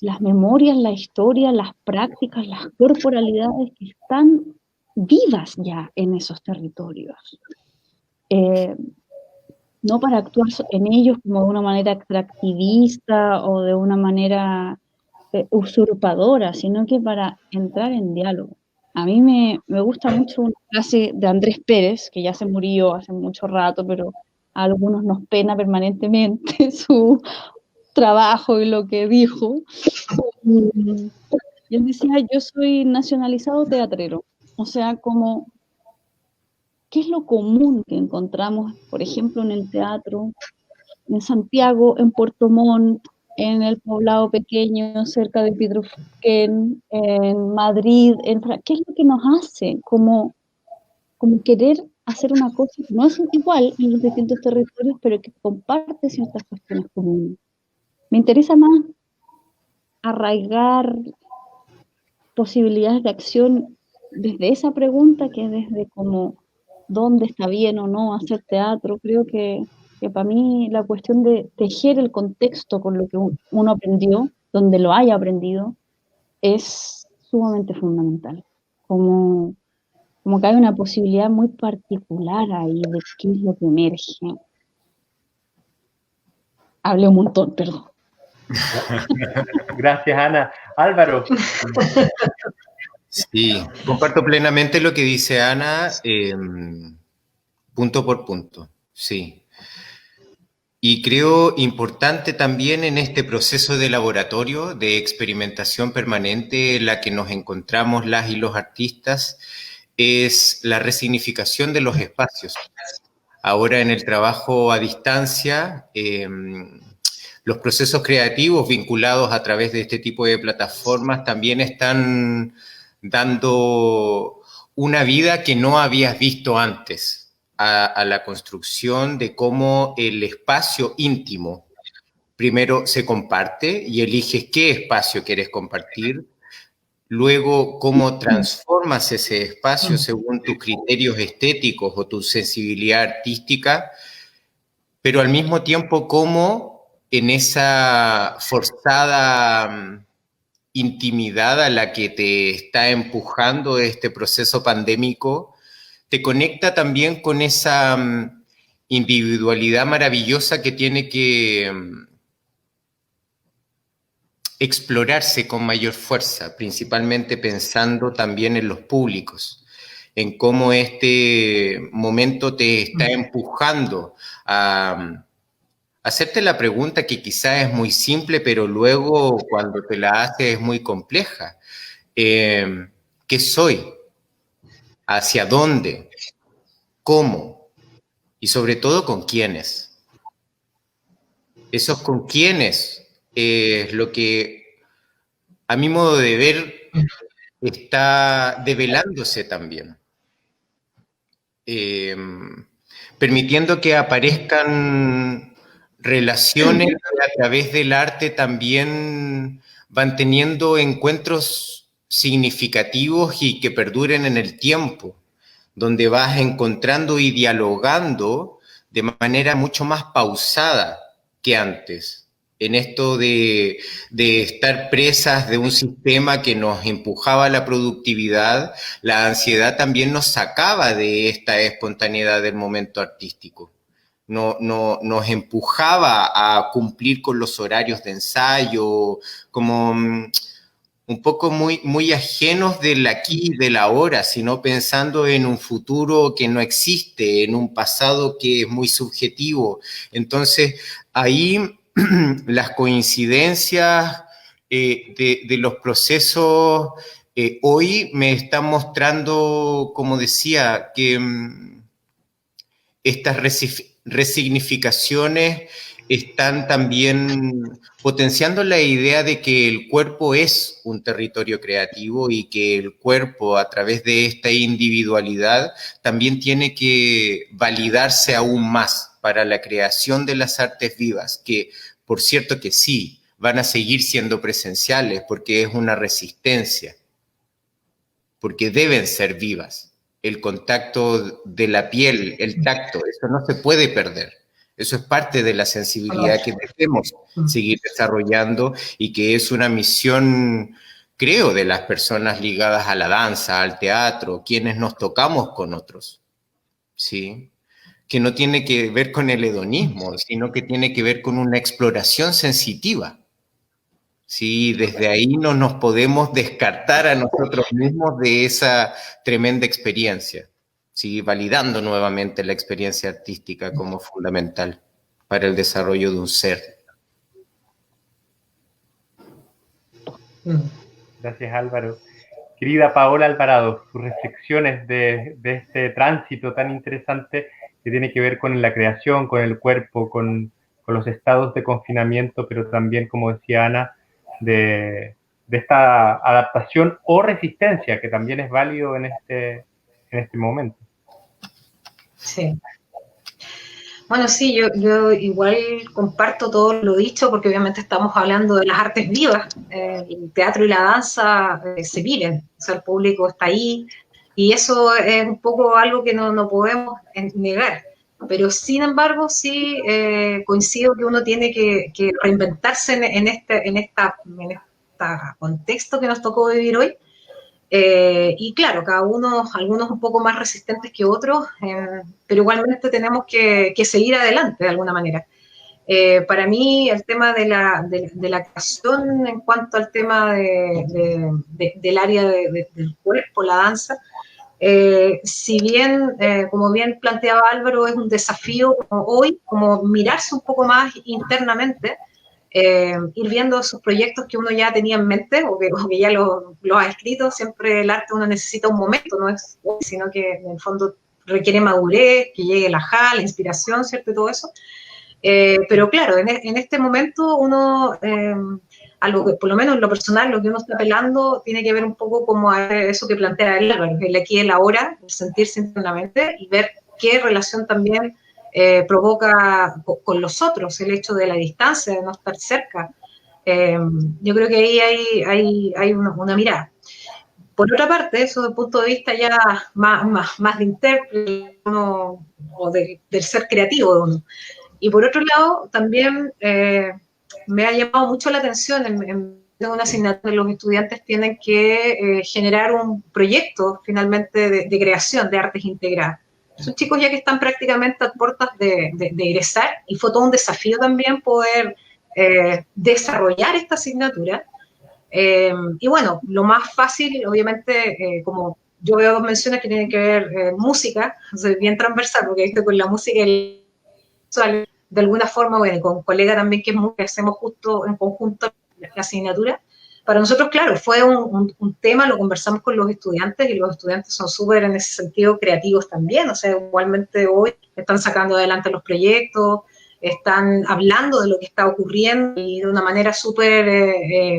las memorias, la historia, las prácticas, las corporalidades que están vivas ya en esos territorios. No para actuar en ellos como de una manera extractivista o de una manera usurpadora, sino que para entrar en diálogo. A mí me gusta mucho una frase de Andrés Pérez, que ya se murió hace mucho rato, pero a algunos nos pena permanentemente su trabajo y lo que dijo. Y él decía, yo soy nacionalizado teatrero. O sea, como, ¿qué es lo común que encontramos, por ejemplo, en el teatro, en Santiago, en Puerto Montt, en el poblado pequeño cerca de Pitrufquén, en Madrid? ¿Qué es lo que nos hace como querer hacer una cosa que no es igual en los distintos territorios, pero que comparte ciertas cuestiones comunes? Me interesa más arraigar posibilidades de acción desde esa pregunta que desde como dónde está bien o no hacer teatro. Creo que para mí la cuestión de tejer el contexto con lo que uno aprendió, donde lo haya aprendido, es sumamente fundamental. Como que hay una posibilidad muy particular ahí de qué es lo que emerge. Hablé un montón, perdón. Gracias, Ana. Álvaro. Sí, comparto plenamente lo que dice Ana, punto por punto, sí. Y creo importante también en este proceso de laboratorio, de experimentación permanente en la que nos encontramos las y los artistas, es la resignificación de los espacios. Ahora en el trabajo a distancia, los procesos creativos vinculados a través de este tipo de plataformas también están dando una vida que no habías visto antes a la construcción de cómo el espacio íntimo primero se comparte y eliges qué espacio quieres compartir, luego cómo transformas ese espacio según tus criterios estéticos o tu sensibilidad artística, pero al mismo tiempo cómo en esa forzada intimidad a la que te está empujando este proceso pandémico, te conecta también con esa individualidad maravillosa que tiene que explorarse con mayor fuerza, principalmente pensando también en los públicos, en cómo este momento te está empujando a hacerte la pregunta que quizás es muy simple, pero luego cuando te la haces es muy compleja. ¿Qué soy? ¿Hacia dónde? ¿Cómo? Y sobre todo, ¿con quiénes? Esos con quiénes es lo que, a mi modo de ver, está develándose también. Permitiendo que aparezcan relaciones que a través del arte también van teniendo encuentros significativos y que perduren en el tiempo, donde vas encontrando y dialogando de manera mucho más pausada que antes, en esto de estar presas de un sistema que nos empujaba a la productividad. La ansiedad también nos sacaba de esta espontaneidad del momento artístico. Nos empujaba a cumplir con los horarios de ensayo, como un poco muy ajenos del aquí y del ahora, sino pensando en un futuro que no existe, en un pasado que es muy subjetivo. Entonces, ahí las coincidencias de los procesos Hoy me está mostrando, como decía, que estas resignificaciones están también potenciando la idea de que el cuerpo es un territorio creativo y que el cuerpo, a través de esta individualidad, también tiene que validarse aún más para la creación de las artes vivas, que, por cierto que sí, van a seguir siendo presenciales porque es una resistencia, porque deben ser vivas. El contacto de la piel, el tacto, eso no se puede perder. Eso es parte de la sensibilidad que debemos seguir desarrollando y que es una misión, creo, de las personas ligadas a la danza, al teatro, quienes nos tocamos con otros, ¿sí? Que no tiene que ver con el hedonismo, sino que tiene que ver con una exploración sensitiva. Sí, desde ahí no nos podemos descartar a nosotros mismos de esa tremenda experiencia, sí, validando nuevamente la experiencia artística como fundamental para el desarrollo de un ser. Gracias, Álvaro. Querida Paola Alvarado, sus reflexiones de este tránsito tan interesante que tiene que ver con la creación, con el cuerpo, con los estados de confinamiento, pero también, como decía Ana, de esta adaptación o resistencia, que también es válido en este momento. Sí. Bueno, sí, yo igual comparto todo lo dicho, porque obviamente estamos hablando de las artes vivas, el teatro y la danza se viven, o sea, el público está ahí, y eso es un poco algo que no podemos negar. Pero sin embargo, sí coincido que uno tiene que reinventarse en este contexto que nos tocó vivir hoy. Y claro, algunos un poco más resistentes que otros, pero igualmente tenemos que seguir adelante de alguna manera. Para mí el tema de la creación en cuanto al tema del área del cuerpo, la danza, si bien, como bien planteaba Álvaro, es un desafío hoy, como mirarse un poco más internamente, ir viendo esos proyectos que uno ya tenía en mente o que ya lo ha escrito. Siempre el arte uno necesita un momento, no es hoy, sino que en el fondo requiere madurez, que llegue el ajá, la inspiración, ¿cierto? Y todo eso. Pero claro, en este momento uno, algo que por lo menos en lo personal, lo que uno está apelando tiene que ver un poco como a eso que plantea Álvaro, el aquí y el ahora, el sentirse internamente y ver qué relación también provoca con los otros, el hecho de la distancia, de no estar cerca. Yo creo que ahí hay una mirada. Por otra parte, eso desde el punto de vista ya más de intérprete o del ser creativo de uno. Y por otro lado, también me ha llamado mucho la atención en una asignatura que los estudiantes tienen que generar un proyecto finalmente de creación de artes integradas. Son chicos ya que están prácticamente a puertas de egresar y fue todo un desafío también poder desarrollar esta asignatura. Y bueno, lo más fácil, obviamente, como yo veo dos menciones que tienen que ver música, soy bien transversal porque esto con la música y el de alguna forma, bueno, con un colega también que es música, hacemos justo en conjunto la asignatura. Para nosotros, claro, fue un tema, lo conversamos con los estudiantes y los estudiantes son súper en ese sentido creativos también, o sea, igualmente hoy están sacando adelante los proyectos, están hablando de lo que está ocurriendo y de una manera súper,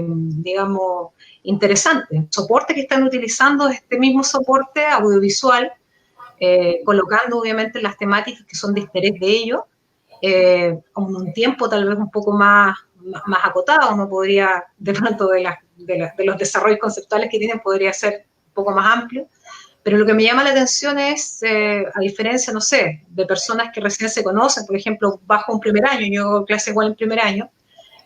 digamos, interesante. El soporte que están utilizando es este mismo soporte audiovisual, colocando obviamente las temáticas que son de interés de ellos, con un tiempo tal vez un poco más acotado, uno podría, de pronto de los desarrollos conceptuales que tienen, podría ser un poco más amplio, pero lo que me llama la atención es, a diferencia, no sé, de personas que recién se conocen, por ejemplo, bajo un primer año, yo hago clase igual en primer año,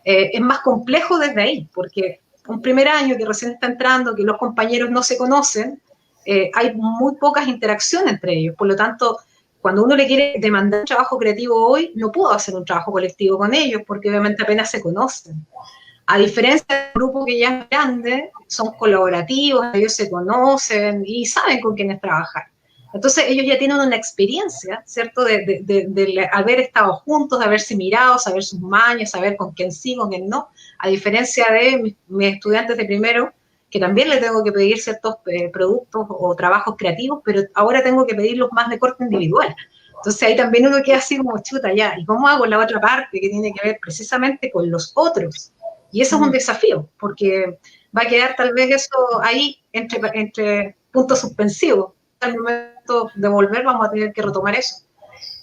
es más complejo desde ahí, porque un primer año que recién está entrando, que los compañeros no se conocen, hay muy pocas interacciones entre ellos, por lo tanto, cuando uno le quiere demandar un trabajo creativo hoy, no puedo hacer un trabajo colectivo con ellos, porque obviamente apenas se conocen. A diferencia del grupo que ya es grande, son colaborativos, ellos se conocen y saben con quiénes trabajar. Entonces ellos ya tienen una experiencia, ¿cierto? De haber estado juntos, de haberse mirado, saber sus mañas, saber con quién sí, con quién no. A diferencia de mis estudiantes de primero, que también le tengo que pedir ciertos productos o trabajos creativos, pero ahora tengo que pedirlos más de corte individual. Entonces ahí también uno queda así como chuta ya, ¿y cómo hago la otra parte que tiene que ver precisamente con los otros? Y eso es un desafío, porque va a quedar tal vez eso ahí entre puntos suspensivos. Al momento de volver vamos a tener que retomar eso.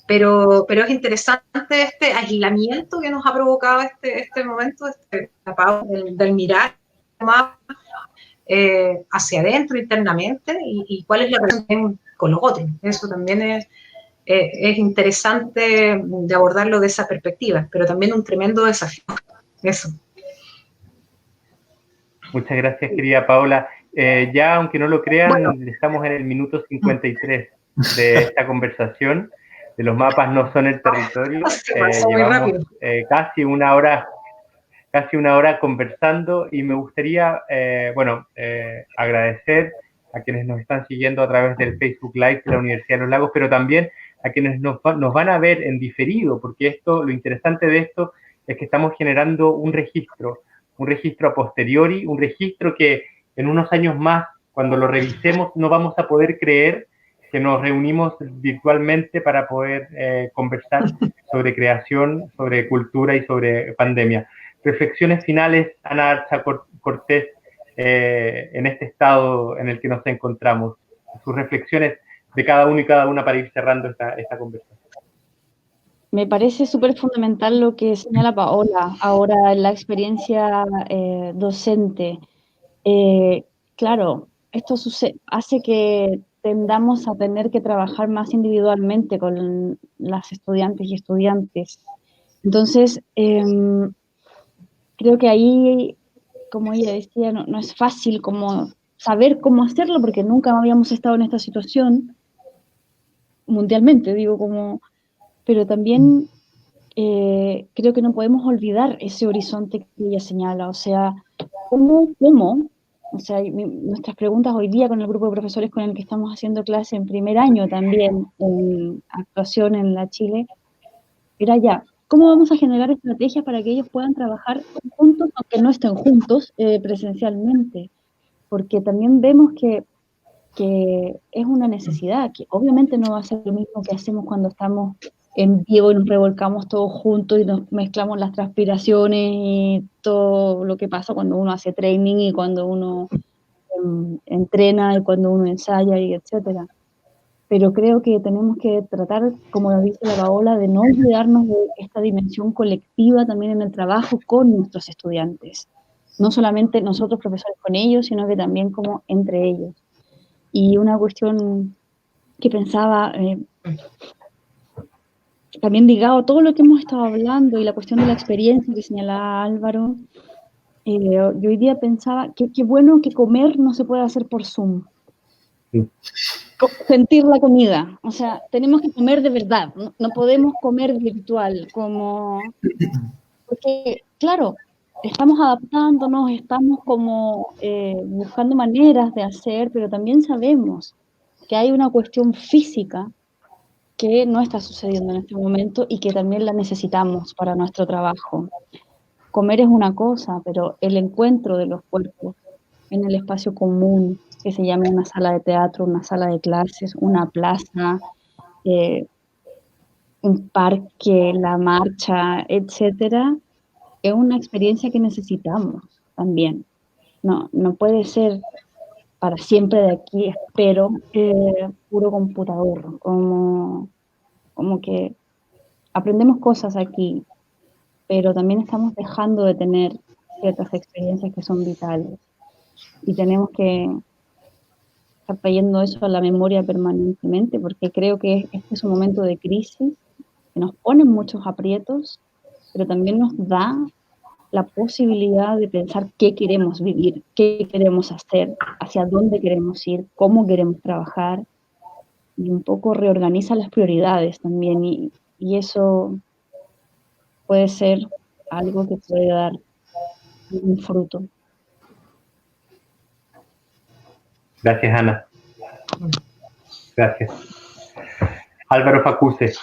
Pero es interesante este aislamiento que nos ha provocado este momento, del mirar más hacia adentro internamente y cuál es la relación con los otros. Eso también es interesante de abordarlo de esa perspectiva, pero también un tremendo desafío. Eso. Muchas gracias, querida Paola. Ya, aunque no lo crean, Bueno, estamos en el minuto 53 de esta conversación. De los mapas no son el territorio. se pasó muy Llevamos rápido. casi una hora conversando y me gustaría, agradecer a quienes nos están siguiendo a través del Facebook Live de la Universidad de los Lagos, pero también a quienes nos van a ver en diferido, porque lo interesante de esto es que estamos generando un registro a posteriori, un registro que en unos años más, cuando lo revisemos, no vamos a poder creer que nos reunimos virtualmente para poder conversar sobre creación, sobre cultura y sobre pandemia. Reflexiones finales, Ana Arza Cortés, en este estado en el que nos encontramos. Sus reflexiones de cada uno y cada una para ir cerrando esta conversación. Me parece súper fundamental lo que señala Paola ahora en la experiencia docente. Claro, esto hace que tendamos a tener que trabajar más individualmente con las estudiantes y estudiantes. Entonces, creo que ahí, como ella decía, no es fácil como saber cómo hacerlo porque nunca habíamos estado en esta situación mundialmente, pero también creo que no podemos olvidar ese horizonte que ella señala, o sea, ¿cómo? O sea, nuestras preguntas hoy día con el grupo de profesores con el que estamos haciendo clase en primer año también en actuación en la Chile, era ya, ¿cómo vamos a generar estrategias para que ellos puedan trabajar juntos, aunque no estén juntos presencialmente? Porque también vemos que es una necesidad, que obviamente no va a ser lo mismo que hacemos cuando estamos en vivo y nos revolcamos todos juntos y nos mezclamos las transpiraciones y todo lo que pasa cuando uno hace training y cuando uno entrena y cuando uno ensaya y etcétera. Pero creo que tenemos que tratar, como dice la Paola, de no olvidarnos de esta dimensión colectiva también en el trabajo con nuestros estudiantes. No solamente nosotros profesores con ellos, sino que también como entre ellos. Y una cuestión que pensaba, también ligado a todo lo que hemos estado hablando y la cuestión de la experiencia que señalaba Álvaro, yo hoy día pensaba que qué bueno que comer no se puede hacer por Zoom. Sí. Sentir la comida, o sea, tenemos que comer de verdad, no podemos comer virtual, porque claro, estamos adaptándonos, estamos como buscando maneras de hacer, pero también sabemos que hay una cuestión física que no está sucediendo en este momento y que también la necesitamos para nuestro trabajo. Comer es una cosa, pero el encuentro de los cuerpos en el espacio común, que se llama una sala de teatro, una sala de clases, una plaza, un parque, la marcha, etcétera, es una experiencia que necesitamos también. No puede ser para siempre de aquí, espero, puro computador, como que aprendemos cosas aquí, pero también estamos dejando de tener ciertas experiencias que son vitales y tenemos que estar trayendo eso a la memoria permanentemente, porque creo que este es un momento de crisis que nos pone en muchos aprietos, pero también nos da la posibilidad de pensar qué queremos vivir, qué queremos hacer, hacia dónde queremos ir, cómo queremos trabajar, y un poco reorganiza las prioridades también, y eso puede ser algo que puede dar un fruto. Gracias, Ana. Gracias. Álvaro Facuse.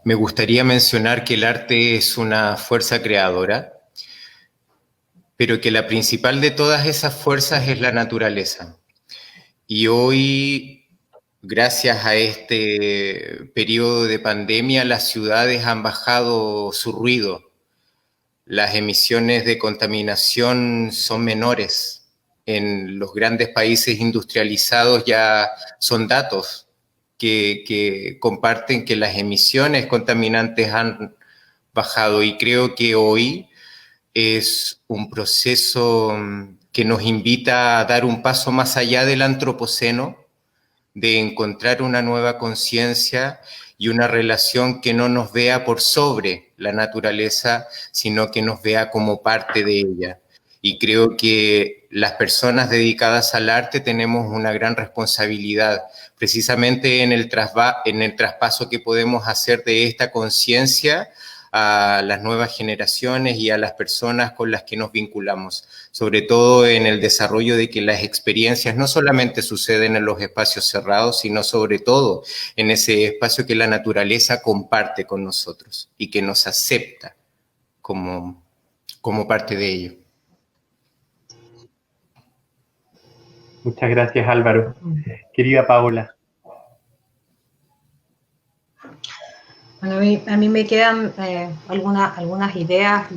Me gustaría mencionar que el arte es una fuerza creadora pero que la principal de todas esas fuerzas es la naturaleza. Y hoy, gracias a este periodo de pandemia, las ciudades han bajado su ruido. Las emisiones de contaminación son menores. En los grandes países industrializados ya son datos que comparten que las emisiones contaminantes han bajado, y creo que hoy es un proceso que nos invita a dar un paso más allá del antropoceno, de encontrar una nueva conciencia y una relación que no nos vea por sobre la naturaleza, sino que nos vea como parte de ella. Y creo que las personas dedicadas al arte tenemos una gran responsabilidad, precisamente en el traspaso que podemos hacer de esta conciencia a las nuevas generaciones y a las personas con las que nos vinculamos, sobre todo en el desarrollo de que las experiencias no solamente suceden en los espacios cerrados, sino sobre todo en ese espacio que la naturaleza comparte con nosotros y que nos acepta como parte de ello. Muchas gracias, Álvaro. Querida Paola. Bueno, a mí me quedan algunas ideas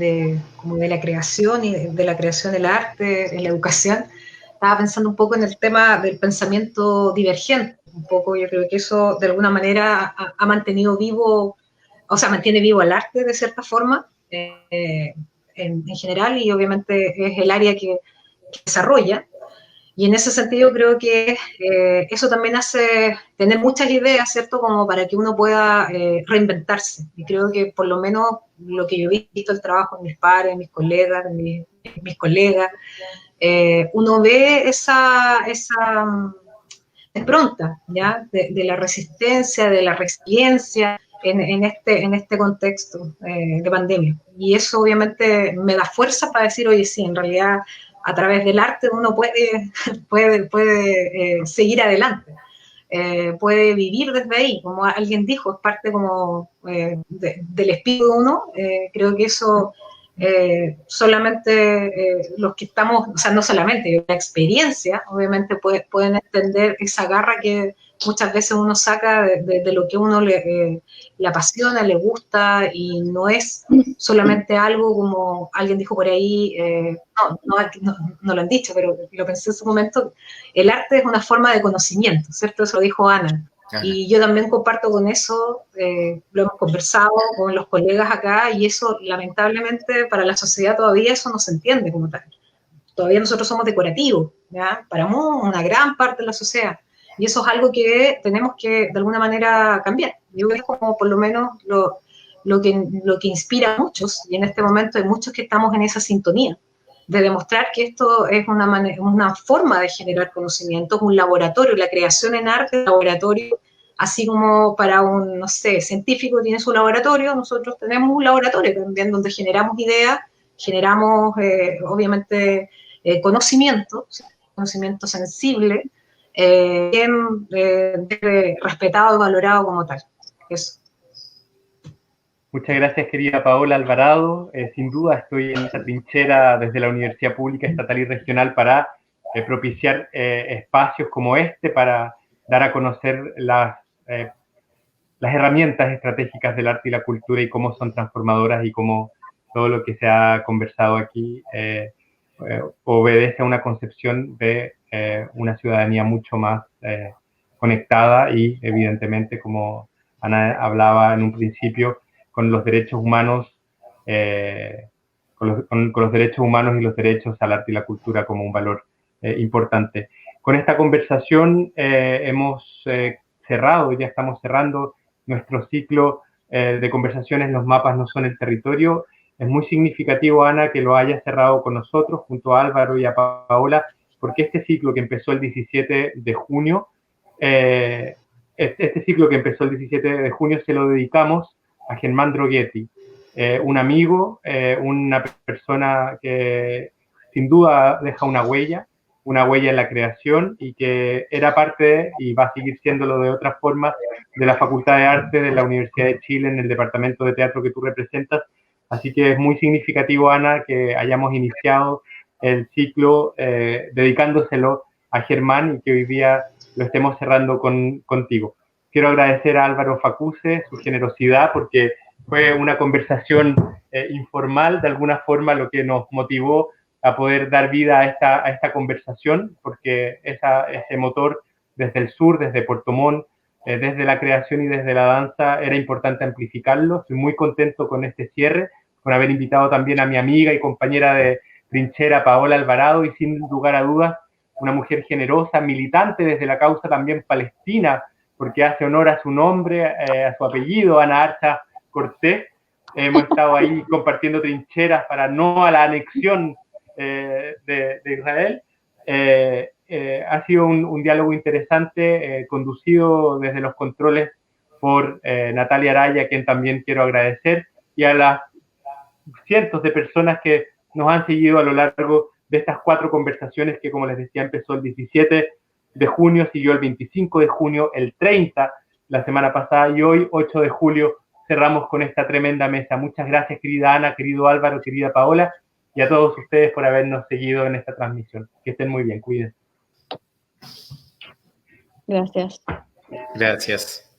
como de la creación y de la creación del arte en la educación. Estaba pensando un poco en el tema del pensamiento divergente. Un poco yo creo que eso de alguna manera ha mantenido vivo, o sea, mantiene vivo el arte de cierta forma en general, y obviamente es el área que desarrolla. Y en ese sentido creo que eso también hace tener muchas ideas, ¿cierto? Como para que uno pueda reinventarse. Y creo que por lo menos lo que yo he visto, el trabajo de mis pares, mis colegas, mis colegas, uno ve esa impronta, ¿ya? De la resistencia, de la resiliencia en este contexto de pandemia. Y eso obviamente me da fuerza para decir, oye, sí, en realidad a través del arte uno puede seguir adelante, puede vivir desde ahí, como alguien dijo, es parte como del espíritu de uno. Creo que eso solamente los que estamos, o sea, no solamente la experiencia, obviamente pueden entender esa garra que muchas veces uno saca de lo que uno le apasiona, le gusta, y no es solamente algo como alguien dijo por ahí, no lo han dicho, pero lo pensé en su momento, el arte es una forma de conocimiento, ¿cierto? Eso lo dijo Ana. Y yo también comparto con eso, lo hemos conversado con los colegas acá, y eso lamentablemente para la sociedad todavía eso no se entiende como tal. Todavía nosotros somos decorativos, ¿ya? Para una gran parte de la sociedad. Y eso es algo que tenemos que de alguna manera cambiar. Yo creo que es como por lo menos lo que inspira a muchos, y en este momento hay muchos que estamos en esa sintonía, de demostrar que esto es una forma de generar conocimiento, es un laboratorio, la creación en arte es un laboratorio, así como para un, no sé, científico tiene su laboratorio, nosotros tenemos un laboratorio también donde generamos ideas, generamos obviamente conocimiento sensible, bien respetado y valorado como tal. Eso. Muchas gracias, querida Paola Alvarado. Sin duda estoy en esta trinchera desde la Universidad Pública Estatal y Regional para propiciar espacios como este, para dar a conocer las herramientas estratégicas del arte y la cultura y cómo son transformadoras, y cómo todo lo que se ha conversado aquí obedece a una concepción de una ciudadanía mucho más conectada y, evidentemente, como Ana hablaba en un principio, con los derechos humanos, con los derechos humanos y los derechos al arte y la cultura como un valor importante. Con esta conversación hemos cerrado, ya estamos cerrando nuestro ciclo de conversaciones Los mapas no son el territorio. Es muy significativo, Ana, que lo hayas cerrado con nosotros, junto a Álvaro y a Paola, porque este ciclo que empezó el 17 de junio, se lo dedicamos a Germán Droghetti, un amigo, una persona que sin duda deja una huella en la creación, y que era parte, y va a seguir siéndolo de otra forma, de la Facultad de Arte de la Universidad de Chile en el departamento de teatro que tú representas. Así que es muy significativo, Ana, que hayamos iniciado el ciclo dedicándoselo a Germán y que hoy día lo estemos cerrando contigo. Quiero agradecer a Álvaro Facuse su generosidad porque fue una conversación informal, de alguna forma lo que nos motivó a poder dar vida a esta conversación, porque ese motor desde el sur, desde Puerto Montt, desde la creación y desde la danza, era importante amplificarlo. Estoy muy contento con este cierre, con haber invitado también a mi amiga y compañera de trinchera, Paola Alvarado, y sin lugar a dudas, una mujer generosa, militante desde la causa también palestina, porque hace honor a su nombre, a su apellido, Ana Archa Cortés. Hemos estado ahí compartiendo trincheras para no a la anexión de Israel. Ha sido un diálogo interesante, conducido desde los controles por Natalia Araya, a quien también quiero agradecer, y a las cientos de personas que nos han seguido a lo largo de estas 4 conversaciones que, como les decía, empezó el 17 de junio, siguió el 25 de junio, el 30 la semana pasada, y hoy, 8 de julio, cerramos con esta tremenda mesa. Muchas gracias, querida Ana, querido Álvaro, querida Paola, y a todos ustedes por habernos seguido en esta transmisión. Que estén muy bien, cuídense. Gracias. Gracias.